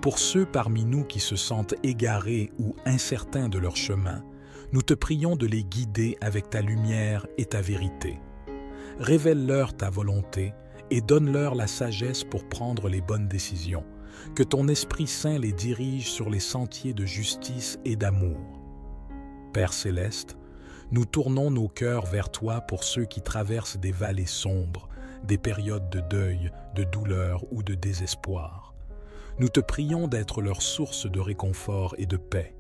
Pour ceux parmi nous qui se sentent égarés ou incertains de leur chemin, nous te prions de les guider avec ta lumière et ta vérité. Révèle-leur ta volonté et donne-leur la sagesse pour prendre les bonnes décisions. Que ton Esprit Saint les dirige sur les sentiers de justice et d'amour. Père céleste, nous tournons nos cœurs vers toi pour ceux qui traversent des vallées sombres, des périodes de deuil, de douleur ou de désespoir. Nous te prions d'être leur source de réconfort et de paix.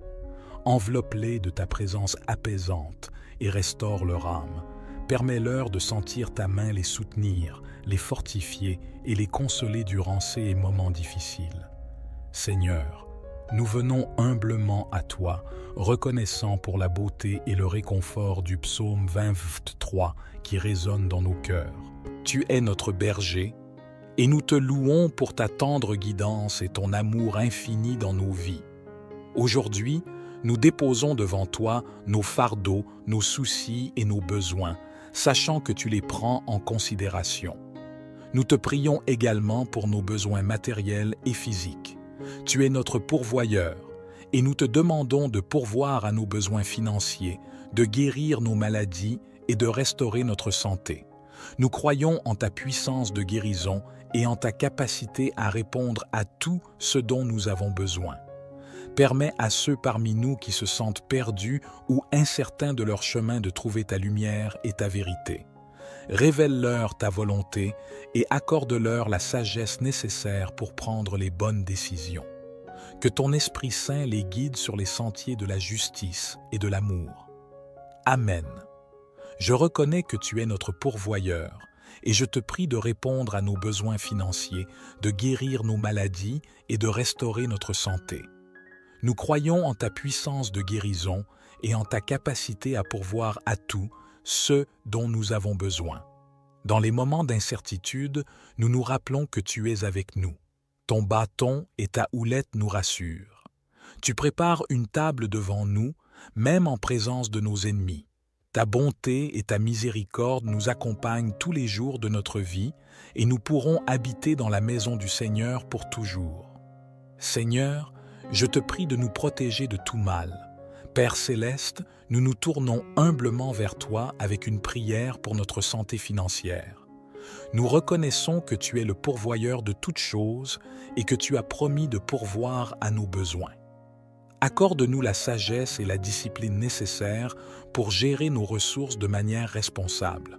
Enveloppe-les de ta présence apaisante et restaure leur âme. Permets-leur de sentir ta main les soutenir, les fortifier et les consoler durant ces moments difficiles. Seigneur, nous venons humblement à toi, reconnaissant pour la beauté et le réconfort du psaume 23 qui résonne dans nos cœurs. Tu es notre berger, et nous te louons pour ta tendre guidance et ton amour infini dans nos vies. Aujourd'hui, nous déposons devant toi nos fardeaux, nos soucis et nos besoins, sachant que tu les prends en considération. Nous te prions également pour nos besoins matériels et physiques. Tu es notre pourvoyeur, et nous te demandons de pourvoir à nos besoins financiers, de guérir nos maladies et de restaurer notre santé. Nous croyons en ta puissance de guérison et en ta capacité à répondre à tout ce dont nous avons besoin. Permets à ceux parmi nous qui se sentent perdus ou incertains de leur chemin de trouver ta lumière et ta vérité. Révèle-leur ta volonté et accorde-leur la sagesse nécessaire pour prendre les bonnes décisions. Que ton Esprit Saint les guide sur les sentiers de la justice et de l'amour. Amen. Je reconnais que tu es notre pourvoyeur et je te prie de répondre à nos besoins financiers, de guérir nos maladies et de restaurer notre santé. Nous croyons en ta puissance de guérison et en ta capacité à pourvoir à tout ce dont nous avons besoin. Dans les moments d'incertitude, nous nous rappelons que tu es avec nous. Ton bâton et ta houlette nous rassurent. Tu prépares une table devant nous, même en présence de nos ennemis. Ta bonté et ta miséricorde nous accompagnent tous les jours de notre vie et nous pourrons habiter dans la maison du Seigneur pour toujours. Seigneur, je te prie de nous protéger de tout mal. Père céleste, nous nous tournons humblement vers toi avec une prière pour notre santé financière. Nous reconnaissons que tu es le pourvoyeur de toutes choses et que tu as promis de pourvoir à nos besoins. Accorde-nous la sagesse et la discipline nécessaires pour gérer nos ressources de manière responsable.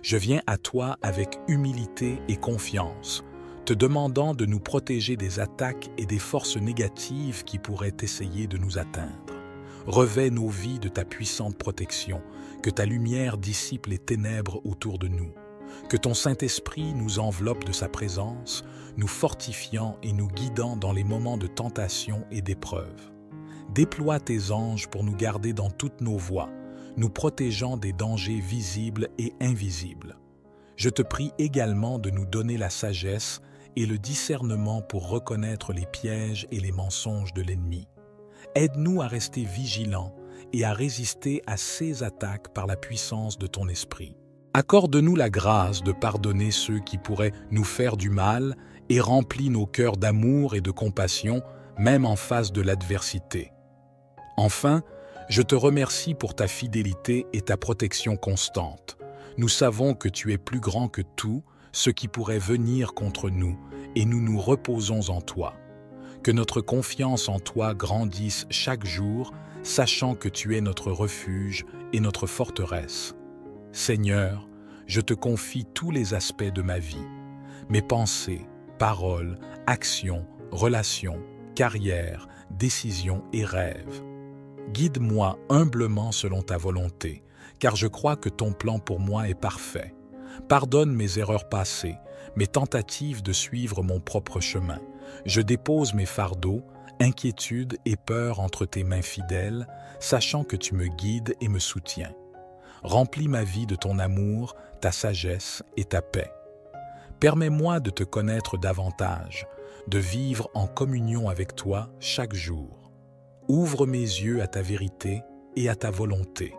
Je viens à toi avec humilité et confiance, te demandant de nous protéger des attaques et des forces négatives qui pourraient essayer de nous atteindre. Revêt nos vies de ta puissante protection, que ta lumière dissipe les ténèbres autour de nous. Que ton Saint-Esprit nous enveloppe de sa présence, nous fortifiant et nous guidant dans les moments de tentation et d'épreuve. Déploie tes anges pour nous garder dans toutes nos voies, nous protégeant des dangers visibles et invisibles. Je te prie également de nous donner la sagesse et le discernement pour reconnaître les pièges et les mensonges de l'ennemi. Aide-nous à rester vigilants et à résister à ces attaques par la puissance de ton esprit. Accorde-nous la grâce de pardonner ceux qui pourraient nous faire du mal et remplis nos cœurs d'amour et de compassion, même en face de l'adversité. Enfin, je te remercie pour ta fidélité et ta protection constante. Nous savons que tu es plus grand que tout ce qui pourrait venir contre nous, et nous nous reposons en toi. Que notre confiance en toi grandisse chaque jour, sachant que tu es notre refuge et notre forteresse. Seigneur, je te confie tous les aspects de ma vie, mes pensées, paroles, actions, relations, carrière, décisions et rêves. Guide-moi humblement selon ta volonté, car je crois que ton plan pour moi est parfait. Pardonne mes erreurs passées, mes tentatives de suivre mon propre chemin. Je dépose mes fardeaux, inquiétudes et peurs entre tes mains fidèles, sachant que tu me guides et me soutiens. Remplis ma vie de ton amour, ta sagesse et ta paix. Permets-moi de te connaître davantage, de vivre en communion avec toi chaque jour. Ouvre mes yeux à ta vérité et à ta volonté.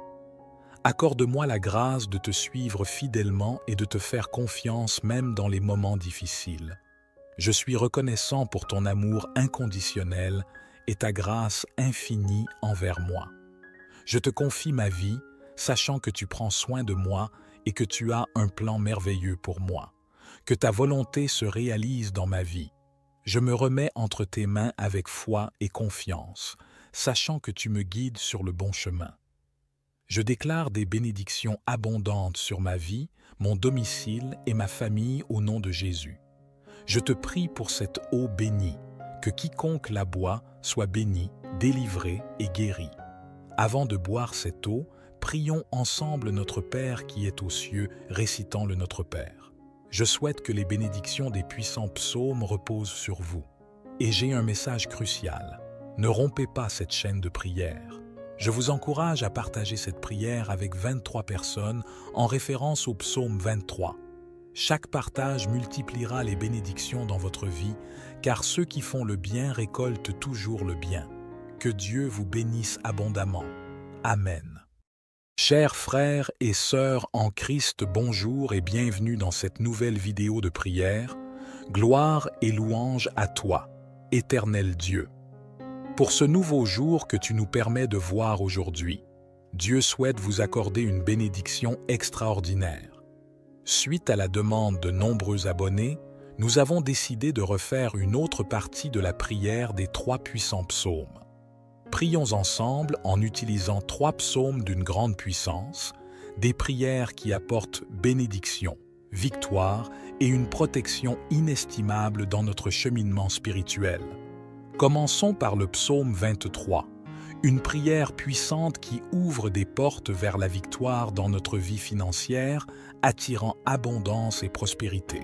Accorde-moi la grâce de te suivre fidèlement et de te faire confiance même dans les moments difficiles. Je suis reconnaissant pour ton amour inconditionnel et ta grâce infinie envers moi. Je te confie ma vie, sachant que tu prends soin de moi et que tu as un plan merveilleux pour moi. Que ta volonté se réalise dans ma vie. Je me remets entre tes mains avec foi et confiance, sachant que tu me guides sur le bon chemin. Je déclare des bénédictions abondantes sur ma vie, mon domicile et ma famille au nom de Jésus. Je te prie pour cette eau bénie, que quiconque la boit soit béni, délivré et guéri. Avant de boire cette eau, prions ensemble notre Père qui est aux cieux, récitant le Notre Père. Je souhaite que les bénédictions des puissants psaumes reposent sur vous. Et j'ai un message crucial. Ne rompez pas cette chaîne de prière. Je vous encourage à partager cette prière avec 23 personnes en référence au psaume 23. Chaque partage multipliera les bénédictions dans votre vie, car ceux qui font le bien récoltent toujours le bien. Que Dieu vous bénisse abondamment. Amen. Chers frères et sœurs en Christ, bonjour et bienvenue dans cette nouvelle vidéo de prière. Gloire et louange à toi, éternel Dieu. Pour ce nouveau jour que tu nous permets de voir aujourd'hui, Dieu souhaite vous accorder une bénédiction extraordinaire. Suite à la demande de nombreux abonnés, nous avons décidé de refaire une autre partie de la prière des 3 puissants psaumes. Prions ensemble en utilisant 3 psaumes d'une grande puissance, des prières qui apportent bénédiction, victoire et une protection inestimable dans notre cheminement spirituel. Commençons par le psaume 23, une prière puissante qui ouvre des portes vers la victoire dans notre vie financière, attirant abondance et prospérité.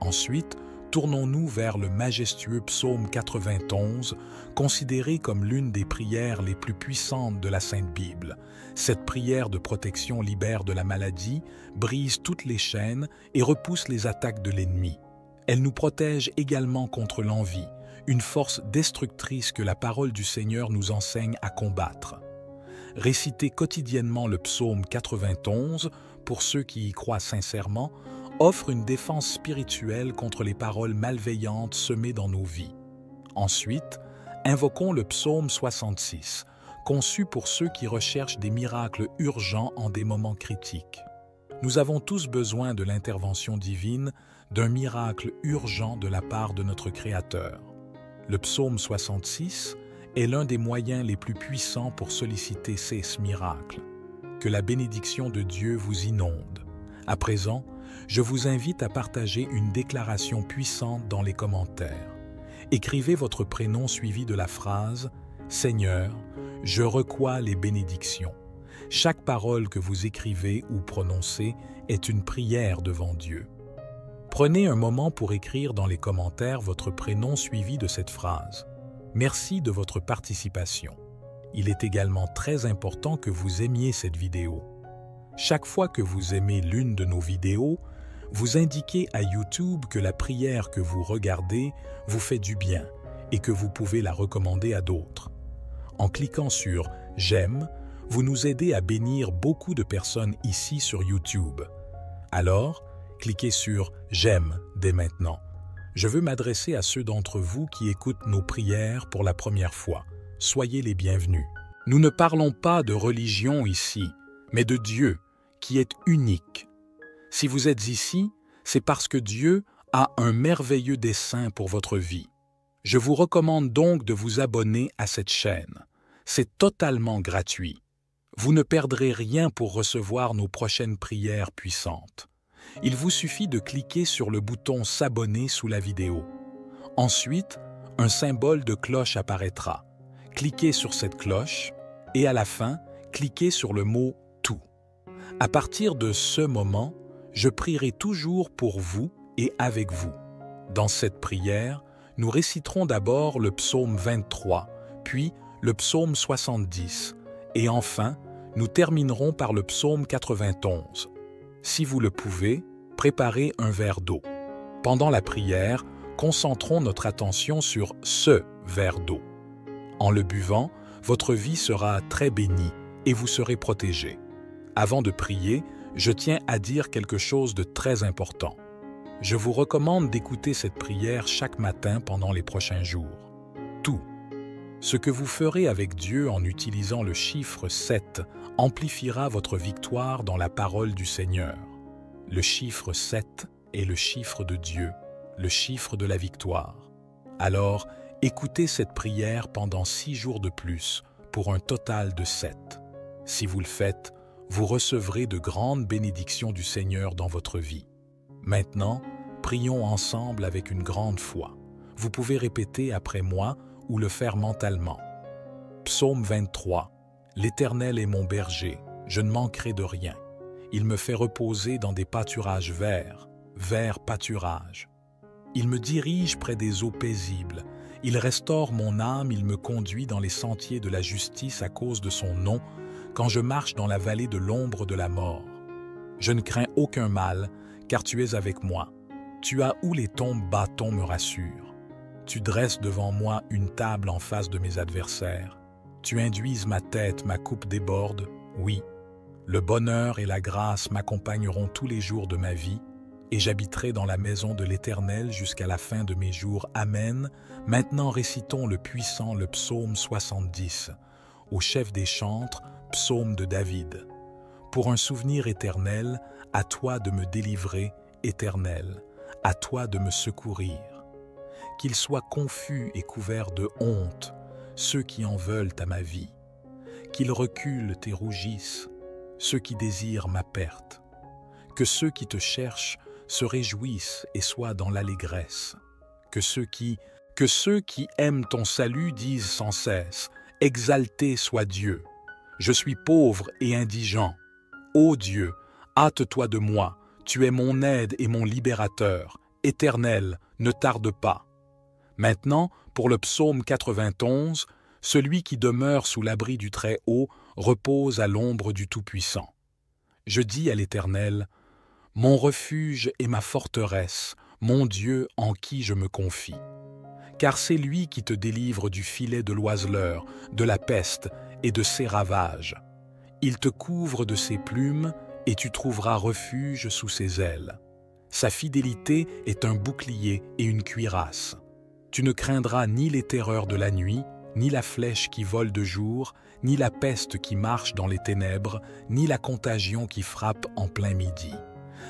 Ensuite, tournons-nous vers le majestueux psaume 91, considéré comme l'une des prières les plus puissantes de la Sainte Bible. Cette prière de protection libère de la maladie, brise toutes les chaînes et repousse les attaques de l'ennemi. Elle nous protège également contre l'envie, une force destructrice que la parole du Seigneur nous enseigne à combattre. réciter quotidiennement le psaume 91, pour ceux qui y croient sincèrement, offre une défense spirituelle contre les paroles malveillantes semées dans nos vies. Ensuite, invoquons le psaume 66, conçu pour ceux qui recherchent des miracles urgents en des moments critiques. Nous avons tous besoin de l'intervention divine, d'un miracle urgent de la part de notre Créateur. Le psaume 66 est l'un des moyens les plus puissants pour solliciter ces miracles. Que la bénédiction de Dieu vous inonde. À présent, je vous invite à partager une déclaration puissante dans les commentaires. Écrivez votre prénom suivi de la phrase « Seigneur, je reçois les bénédictions ». Chaque parole que vous écrivez ou prononcez est une prière devant Dieu. Prenez un moment pour écrire dans les commentaires votre prénom suivi de cette phrase. Merci de votre participation. Il est également très important que vous aimiez cette vidéo. Chaque fois que vous aimez l'une de nos vidéos, vous indiquez à YouTube que la prière que vous regardez vous fait du bien et que vous pouvez la recommander à d'autres. En cliquant sur « J'aime », vous nous aidez à bénir beaucoup de personnes ici sur YouTube. Alors, cliquez sur « J'aime » dès maintenant. Je veux m'adresser à ceux d'entre vous qui écoutent nos prières pour la première fois. Soyez les bienvenus. Nous ne parlons pas de religion ici, mais de Dieu, qui est unique. Si vous êtes ici, c'est parce que Dieu a un merveilleux dessein pour votre vie. Je vous recommande donc de vous abonner à cette chaîne. C'est totalement gratuit. Vous ne perdrez rien pour recevoir nos prochaines prières puissantes. Il vous suffit de cliquer sur le bouton « S'abonner » sous la vidéo. Ensuite, un symbole de cloche apparaîtra. Cliquez sur cette cloche et à la fin, cliquez sur le mot « Tout ». À partir de ce moment, je prierai toujours pour vous et avec vous. Dans cette prière, nous réciterons d'abord le psaume 23, puis le psaume 70, et enfin, nous terminerons par le psaume 91. Si vous le pouvez, préparez un verre d'eau. Pendant la prière, concentrons notre attention sur ce verre d'eau. En le buvant, votre vie sera très bénie et vous serez protégé. Avant de prier, je tiens à dire quelque chose de très important. Je vous recommande d'écouter cette prière chaque matin pendant les prochains jours. Tout. Ce que vous ferez avec Dieu en utilisant le chiffre 7 amplifiera votre victoire dans la parole du Seigneur. Le chiffre 7 est le chiffre de Dieu, le chiffre de la victoire. Alors, écoutez cette prière pendant 6 jours de plus, pour un total de 7. Si vous le faites, vous recevrez de grandes bénédictions du Seigneur dans votre vie. Maintenant, prions ensemble avec une grande foi. Vous pouvez répéter après moi ou le faire mentalement. Psaume 23. L'Éternel est mon berger, je ne manquerai de rien. Il me fait reposer dans des pâturages verts, verts pâturages. Il me dirige près des eaux paisibles. Il restaure mon âme, il me conduit dans les sentiers de la justice à cause de son nom, quand je marche dans la vallée de l'ombre de la mort. Je ne crains aucun mal, car tu es avec moi. Tu as où ton bâton me rassure. Tu dresses devant moi une table en face de mes adversaires. Tu induises ma tête, ma coupe déborde, oui. Le bonheur et la grâce m'accompagneront tous les jours de ma vie, et j'habiterai dans la maison de l'Éternel jusqu'à la fin de mes jours. Amen. Maintenant récitons le puissant, le psaume 70, au chef des chantres, psaume de David. Pour un souvenir éternel, à toi de me délivrer, Éternel, à toi de me secourir. Qu'ils soient confus et couverts de honte, ceux qui en veulent à ma vie. Qu'ils reculent et rougissent, ceux qui désirent ma perte. Que ceux qui te cherchent se réjouissent et soient dans l'allégresse. Que ceux qui aiment ton salut disent sans cesse, « Exalté soit Dieu ! Je suis pauvre et indigent. Ô Dieu, hâte-toi de moi, tu es mon aide et mon libérateur. Éternel, ne tarde pas. » Maintenant, pour le psaume 91, celui qui demeure sous l'abri du Très-Haut repose à l'ombre du Tout-Puissant. Je dis à l'Éternel, « Mon refuge et ma forteresse, mon Dieu en qui je me confie. » car c'est lui qui te délivre du filet de l'oiseleur, de la peste et de ses ravages. Il te couvre de ses plumes et tu trouveras refuge sous ses ailes. Sa fidélité est un bouclier et une cuirasse. Tu ne craindras ni les terreurs de la nuit, ni la flèche qui vole de jour, ni la peste qui marche dans les ténèbres, ni la contagion qui frappe en plein midi.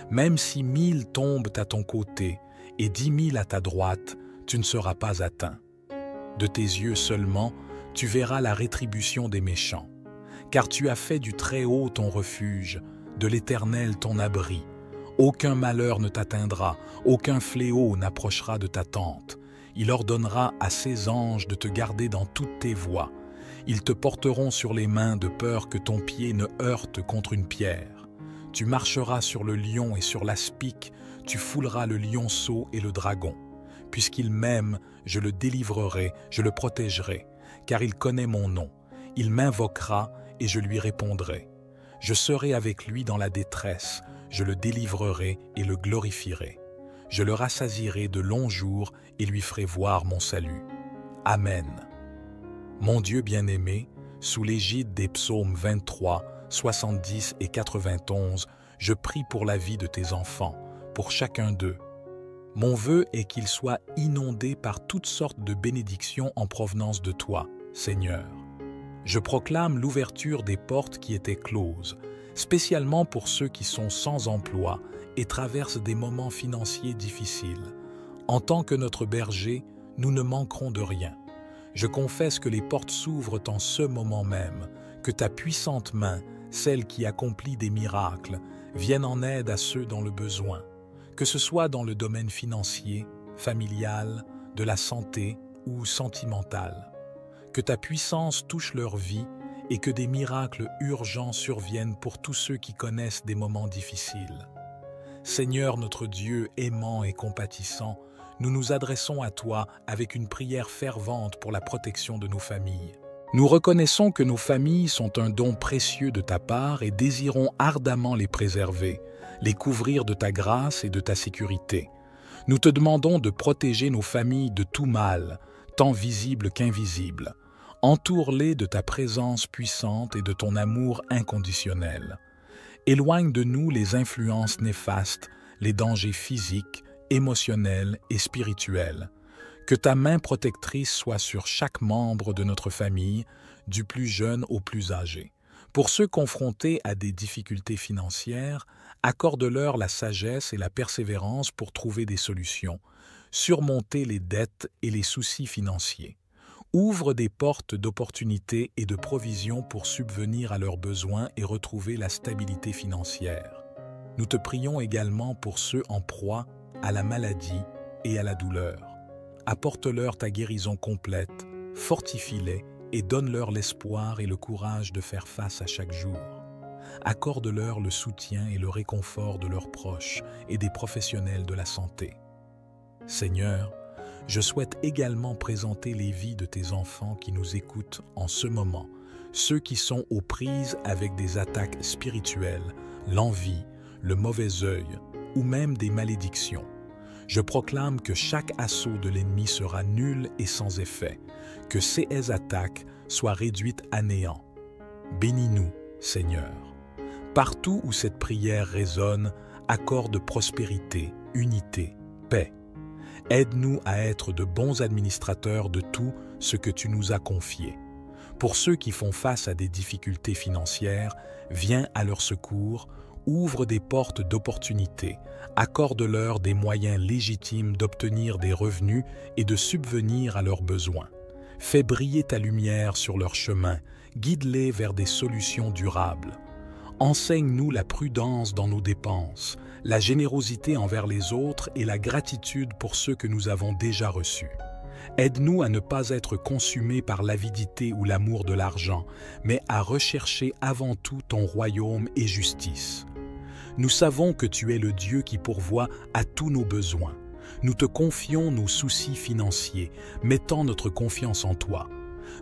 Même si 1000 tombent à ton côté et 10 000 à ta droite, tu ne seras pas atteint. De tes yeux seulement, tu verras la rétribution des méchants. Car tu as fait du Très-Haut ton refuge, de l'Éternel ton abri. Aucun malheur ne t'atteindra, aucun fléau n'approchera de ta tente. Il ordonnera à ses anges de te garder dans toutes tes voies. Ils te porteront sur les mains de peur que ton pied ne heurte contre une pierre. Tu marcheras sur le lion et sur l'aspic, tu fouleras le lionceau et le dragon. Puisqu'il m'aime, je le délivrerai, je le protégerai, car il connaît mon nom. Il m'invoquera et je lui répondrai. Je serai avec lui dans la détresse, je le délivrerai et le glorifierai. Je le rassasierai de longs jours et lui ferai voir mon salut. Amen. Mon Dieu bien-aimé, sous l'égide des psaumes 23, 70 et 91, je prie pour la vie de tes enfants, pour chacun d'eux. Mon vœu est qu'ils soient inondés par toutes sortes de bénédictions en provenance de toi, Seigneur. Je proclame l'ouverture des portes qui étaient closes, spécialement pour ceux qui sont sans emploi et traversent des moments financiers difficiles. En tant que notre berger, nous ne manquerons de rien. Je confesse que les portes s'ouvrent en ce moment même, que ta puissante main, celle qui accomplit des miracles, vienne en aide à ceux dans le besoin, que ce soit dans le domaine financier, familial, de la santé ou sentimental. Que ta puissance touche leur vie et que des miracles urgents surviennent pour tous ceux qui connaissent des moments difficiles. Seigneur notre Dieu aimant et compatissant, nous nous adressons à toi avec une prière fervente pour la protection de nos familles. Nous reconnaissons que nos familles sont un don précieux de ta part et désirons ardemment les préserver, les couvrir de ta grâce et de ta sécurité. Nous te demandons de protéger nos familles de tout mal, tant visible qu'invisible. Entoure-les de ta présence puissante et de ton amour inconditionnel. Éloigne de nous les influences néfastes, les dangers physiques, émotionnels et spirituels. Que ta main protectrice soit sur chaque membre de notre famille, du plus jeune au plus âgé. Pour ceux confrontés à des difficultés financières, accorde-leur la sagesse et la persévérance pour trouver des solutions, surmonter les dettes et les soucis financiers. Ouvre des portes d'opportunités et de provisions pour subvenir à leurs besoins et retrouver la stabilité financière. Nous te prions également pour ceux en proie à la maladie et à la douleur. Apporte-leur ta guérison complète, fortifie-les et donne-leur l'espoir et le courage de faire face à chaque jour. Accorde-leur le soutien et le réconfort de leurs proches et des professionnels de la santé. Seigneur, je souhaite également présenter les vies de tes enfants qui nous écoutent en ce moment, ceux qui sont aux prises avec des attaques spirituelles, l'envie, le mauvais œil ou même des malédictions. Je proclame que chaque assaut de l'ennemi sera nul et sans effet, que ces attaques soient réduites à néant. Bénis-nous, Seigneur. Partout où cette prière résonne, accorde prospérité, unité, paix. Aide-nous à être de bons administrateurs de tout ce que tu nous as confié. Pour ceux qui font face à des difficultés financières, viens à leur secours, ouvre des portes d'opportunités, accorde-leur des moyens légitimes d'obtenir des revenus et de subvenir à leurs besoins. Fais briller ta lumière sur leur chemin, guide-les vers des solutions durables. Enseigne-nous la prudence dans nos dépenses, la générosité envers les autres et la gratitude pour ceux que nous avons déjà reçus. Aide-nous à ne pas être consumés par l'avidité ou l'amour de l'argent, mais à rechercher avant tout ton royaume et justice. Nous savons que tu es le Dieu qui pourvoit à tous nos besoins. Nous te confions nos soucis financiers, mettant notre confiance en toi.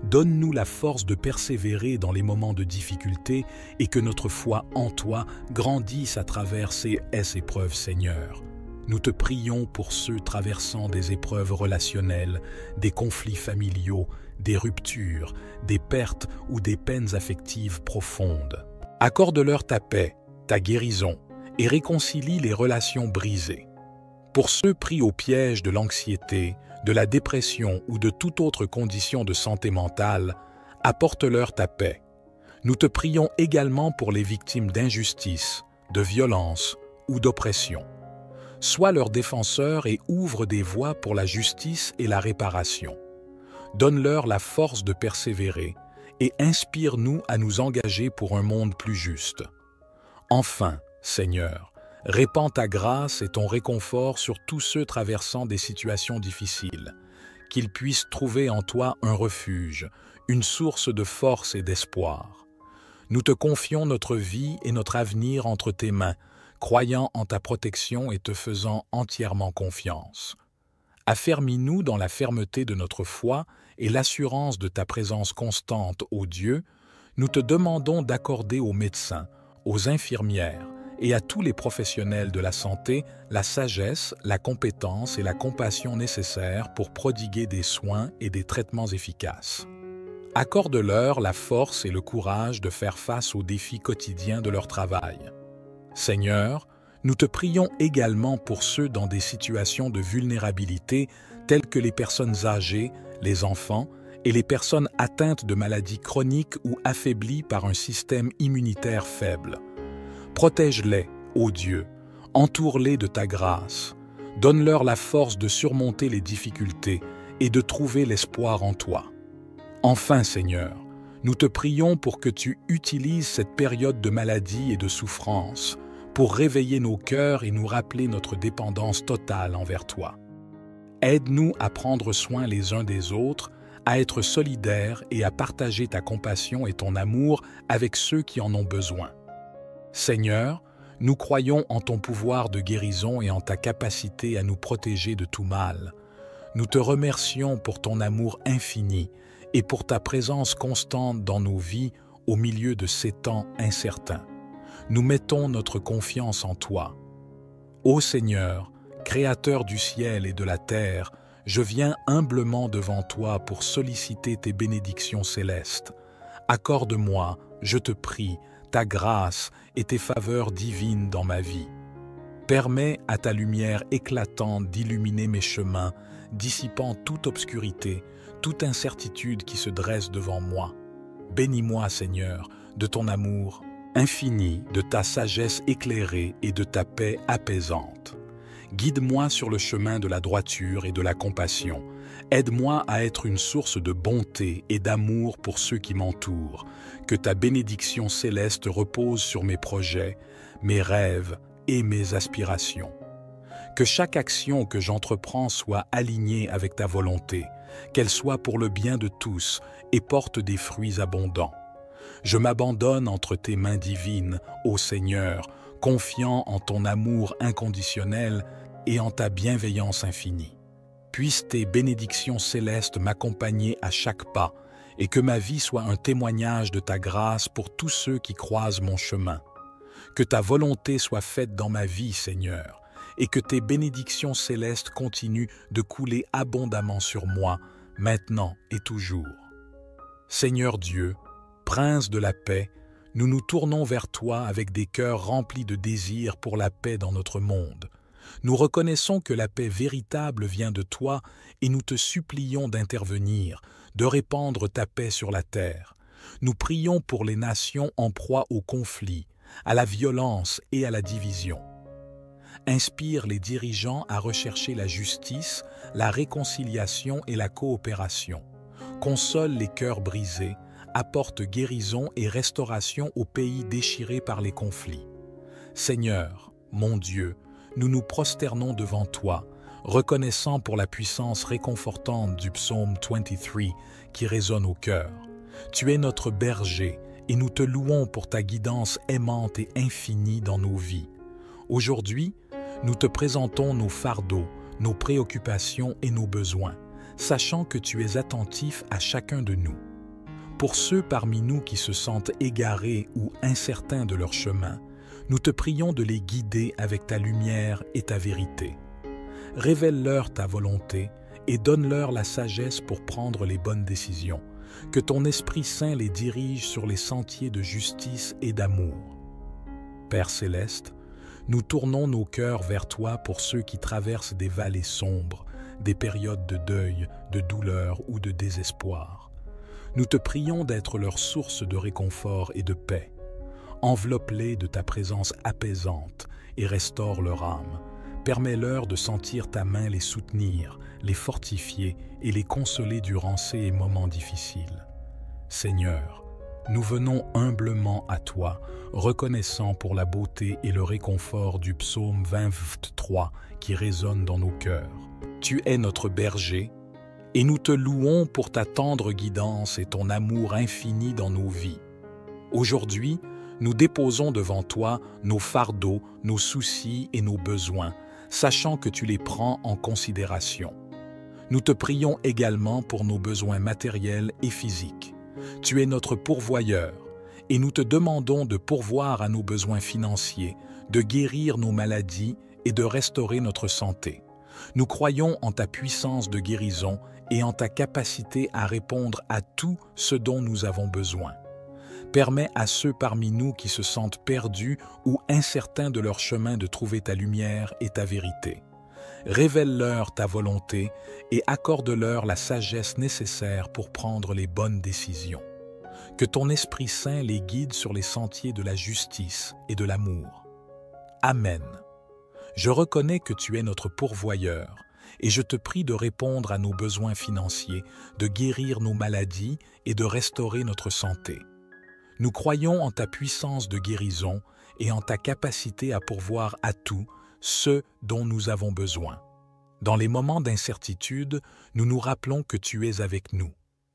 Donne-nous la force de persévérer dans les moments de difficulté et que notre foi en toi grandisse à travers ces épreuves, Seigneur. Nous te prions pour ceux traversant des épreuves relationnelles, des conflits familiaux, des ruptures, des pertes ou des peines affectives profondes. Accorde-leur ta paix, ta guérison, et réconcilie les relations brisées. Pour ceux pris au piège de l'anxiété, de la dépression ou de toute autre condition de santé mentale, apporte-leur ta paix. Nous te prions également pour les victimes d'injustice, de violence ou d'oppression. Sois leur défenseur et ouvre des voies pour la justice et la réparation. Donne-leur la force de persévérer et inspire-nous à nous engager pour un monde plus juste. Enfin, Seigneur, répands ta grâce et ton réconfort sur tous ceux traversant des situations difficiles, qu'ils puissent trouver en toi un refuge, une source de force et d'espoir. Nous te confions notre vie et notre avenir entre tes mains, croyant en ta protection et te faisant entièrement confiance. Affermis-nous dans la fermeté de notre foi et l'assurance de ta présence constante, ô Dieu. Nous te demandons d'accorder aux médecins, aux infirmières et à tous les professionnels de la santé la sagesse, la compétence et la compassion nécessaires pour prodiguer des soins et des traitements efficaces. Accorde-leur la force et le courage de faire face aux défis quotidiens de leur travail. Seigneur, nous te prions également pour ceux dans des situations de vulnérabilité telles que les personnes âgées, les enfants et les personnes atteintes de maladies chroniques ou affaiblies par un système immunitaire faible. Protège-les, ô Dieu, entoure-les de ta grâce, donne-leur la force de surmonter les difficultés et de trouver l'espoir en toi. Enfin, Seigneur, nous te prions pour que tu utilises cette période de maladie et de souffrance pour réveiller nos cœurs et nous rappeler notre dépendance totale envers toi. Aide-nous à prendre soin les uns des autres, à être solidaires et à partager ta compassion et ton amour avec ceux qui en ont besoin. Seigneur, nous croyons en ton pouvoir de guérison et en ta capacité à nous protéger de tout mal. Nous te remercions pour ton amour infini et pour ta présence constante dans nos vies au milieu de ces temps incertains. Nous mettons notre confiance en toi. Ô Seigneur, Créateur du ciel et de la terre, je viens humblement devant toi pour solliciter tes bénédictions célestes. Accorde-moi, je te prie, ta grâce et tes faveurs divines dans ma vie. Permets à ta lumière éclatante d'illuminer mes chemins, dissipant toute obscurité, toute incertitude qui se dresse devant moi. Bénis-moi, Seigneur, de ton amour infini, de ta sagesse éclairée et de ta paix apaisante. Guide-moi sur le chemin de la droiture et de la compassion. Aide-moi à être une source de bonté et d'amour pour ceux qui m'entourent. Que ta bénédiction céleste repose sur mes projets, mes rêves et mes aspirations. Que chaque action que j'entreprends soit alignée avec ta volonté, qu'elle soit pour le bien de tous et porte des fruits abondants. Je m'abandonne entre tes mains divines, ô Seigneur, confiant en ton amour inconditionnel et en ta bienveillance infinie. Puissent tes bénédictions célestes m'accompagner à chaque pas et que ma vie soit un témoignage de ta grâce pour tous ceux qui croisent mon chemin. Que ta volonté soit faite dans ma vie, Seigneur, et que tes bénédictions célestes continuent de couler abondamment sur moi, maintenant et toujours. Seigneur Dieu, Prince de la paix, nous nous tournons vers toi avec des cœurs remplis de désir pour la paix dans notre monde. Nous reconnaissons que la paix véritable vient de toi et nous te supplions d'intervenir, de répandre ta paix sur la terre. Nous prions pour les nations en proie au conflit, à la violence et à la division. Inspire les dirigeants à rechercher la justice, la réconciliation et la coopération. Console les cœurs brisés, apporte guérison et restauration aux pays déchirés par les conflits. Seigneur, mon Dieu, nous nous prosternons devant toi, reconnaissant pour la puissance réconfortante du psaume 23 qui résonne au cœur. Tu es notre berger et nous te louons pour ta guidance aimante et infinie dans nos vies. Aujourd'hui, nous te présentons nos fardeaux, nos préoccupations et nos besoins, sachant que tu es attentif à chacun de nous. Pour ceux parmi nous qui se sentent égarés ou incertains de leur chemin, Nous te prions de les guider avec ta lumière et ta vérité. Révèle-leur ta volonté et donne-leur la sagesse pour prendre les bonnes décisions. Que ton Esprit Saint les dirige sur les sentiers de justice et d'amour. Père céleste, nous tournons nos cœurs vers toi pour ceux qui traversent des vallées sombres, des périodes de deuil, de douleur ou de désespoir. Nous te prions d'être leur source de réconfort et de paix. Enveloppe-les de ta présence apaisante et restaure leur âme. Permets-leur de sentir ta main les soutenir, les fortifier et les consoler durant ces moments difficiles. Seigneur, nous venons humblement à toi, reconnaissant pour la beauté et le réconfort du psaume 23 qui résonne dans nos cœurs. Tu es notre berger, et nous te louons pour ta tendre guidance et ton amour infini dans nos vies. Aujourd'hui, nous déposons devant toi nos fardeaux, nos soucis et nos besoins, sachant que tu les prends en considération. Nous te prions également pour nos besoins matériels et physiques. Tu es notre pourvoyeur, et nous te demandons de pourvoir à nos besoins financiers, de guérir nos maladies et de restaurer notre santé. Nous croyons en ta puissance de guérison et en ta capacité à répondre à tout ce dont nous avons besoin. Permets à ceux parmi nous qui se sentent perdus ou incertains de leur chemin de trouver ta lumière et ta vérité. Révèle-leur ta volonté et accorde-leur la sagesse nécessaire pour prendre les bonnes décisions. Que ton Esprit Saint les guide sur les sentiers de la justice et de l'amour. Amen. Je reconnais que tu es notre pourvoyeur et je te prie de répondre à nos besoins financiers, de guérir nos maladies et de restaurer notre santé. Nous croyons en ta puissance de guérison et en ta capacité à pourvoir à tout ce dont nous avons besoin. Dans les moments d'incertitude, nous nous rappelons que tu es avec nous.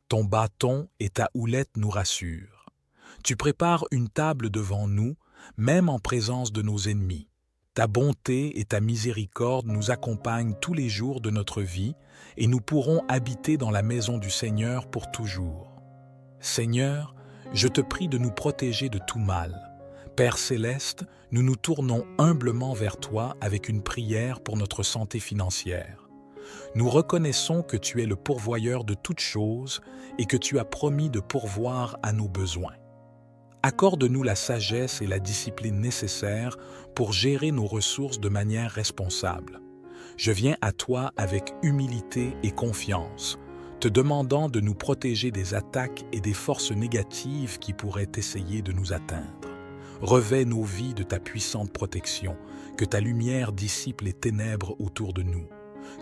Ton bâton et ta houlette nous rassurent. Tu prépares une table devant nous, même en présence de nos ennemis. Ta bonté et ta miséricorde nous accompagnent tous les jours de notre vie et nous pourrons habiter dans la maison du Seigneur pour toujours. Seigneur, je te prie de nous protéger de tout mal. Père céleste, nous nous tournons humblement vers toi avec une prière pour notre santé financière. Nous reconnaissons que tu es le pourvoyeur de toutes choses et que tu as promis de pourvoir à nos besoins. Accorde-nous la sagesse et la discipline nécessaires pour gérer nos ressources de manière responsable. Je viens à toi avec humilité et confiance, te demandant de nous protéger des attaques et des forces négatives qui pourraient essayer de nous atteindre. Revêt nos vies de ta puissante protection, que ta lumière dissipe les ténèbres autour de nous.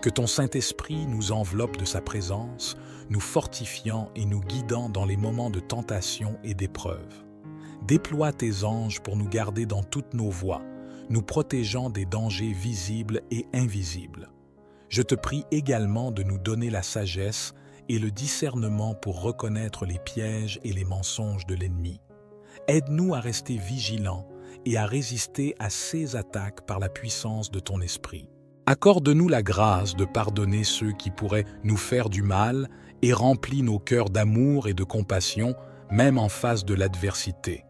Que ton Saint-Esprit nous enveloppe de sa présence, nous fortifiant et nous guidant dans les moments de tentation et d'épreuve. Déploie tes anges pour nous garder dans toutes nos voies, nous protégeant des dangers visibles et invisibles. Je te prie également de nous donner la sagesse et le discernement pour reconnaître les pièges et les mensonges de l'ennemi. Aide-nous à rester vigilants et à résister à ces attaques par la puissance de ton esprit. Accorde-nous la grâce de pardonner ceux qui pourraient nous faire du mal et remplis nos cœurs d'amour et de compassion, même en face de l'adversité.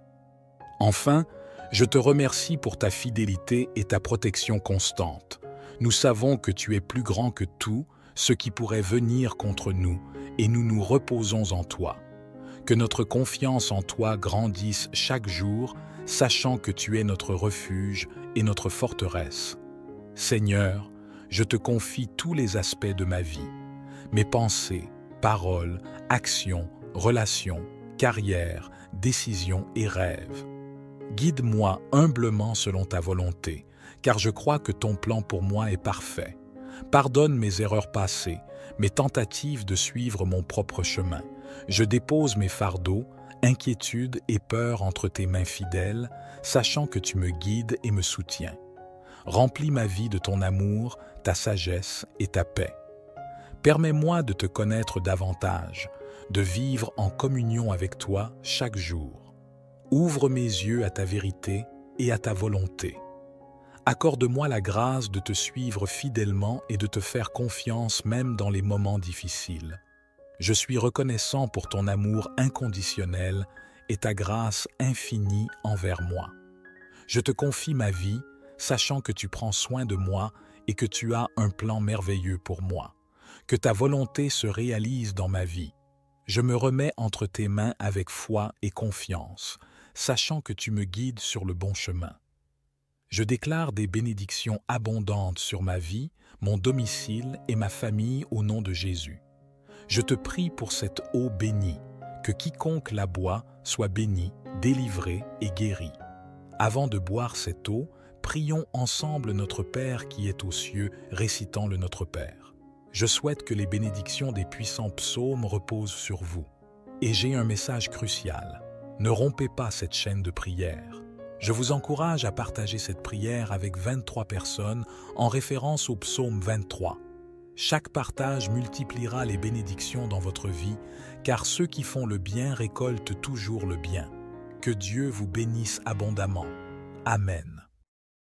Enfin, je te remercie pour ta fidélité et ta protection constante. Nous savons que tu es plus grand que tout ce qui pourrait venir contre nous, et nous nous reposons en toi. Que notre confiance en toi grandisse chaque jour, sachant que tu es notre refuge et notre forteresse. Seigneur, je te confie tous les aspects de ma vie, mes pensées, paroles, actions, relations, carrière, décisions et rêves. Guide-moi humblement selon ta volonté, car je crois que ton plan pour moi est parfait. Pardonne mes erreurs passées, mes tentatives de suivre mon propre chemin. Je dépose mes fardeaux, inquiétudes et peurs entre tes mains fidèles, sachant que tu me guides et me soutiens. Remplis ma vie de ton amour, ta sagesse et ta paix. Permets-moi de te connaître davantage, de vivre en communion avec toi chaque jour. Ouvre mes yeux à ta vérité et à ta volonté. Accorde-moi la grâce de te suivre fidèlement et de te faire confiance même dans les moments difficiles. Je suis reconnaissant pour ton amour inconditionnel et ta grâce infinie envers moi. Je te confie ma vie, sachant que tu prends soin de moi et que tu as un plan merveilleux pour moi. Que ta volonté se réalise dans ma vie. Je me remets entre tes mains avec foi et confiance, sachant que tu me guides sur le bon chemin. Je déclare des bénédictions abondantes sur ma vie, mon domicile et ma famille au nom de Jésus. Je te prie pour cette eau bénie, que quiconque la boit soit béni, délivré et guéri. Avant de boire cette eau, prions ensemble notre Père qui est aux cieux, récitant le Notre Père. Je souhaite que les bénédictions des puissants psaumes reposent sur vous. Et j'ai un message crucial. Ne rompez pas cette chaîne de prière. Je vous encourage à partager cette prière avec 23 personnes en référence au psaume 23. Chaque partage multipliera les bénédictions dans votre vie, car ceux qui font le bien récoltent toujours le bien. Que Dieu vous bénisse abondamment. Amen.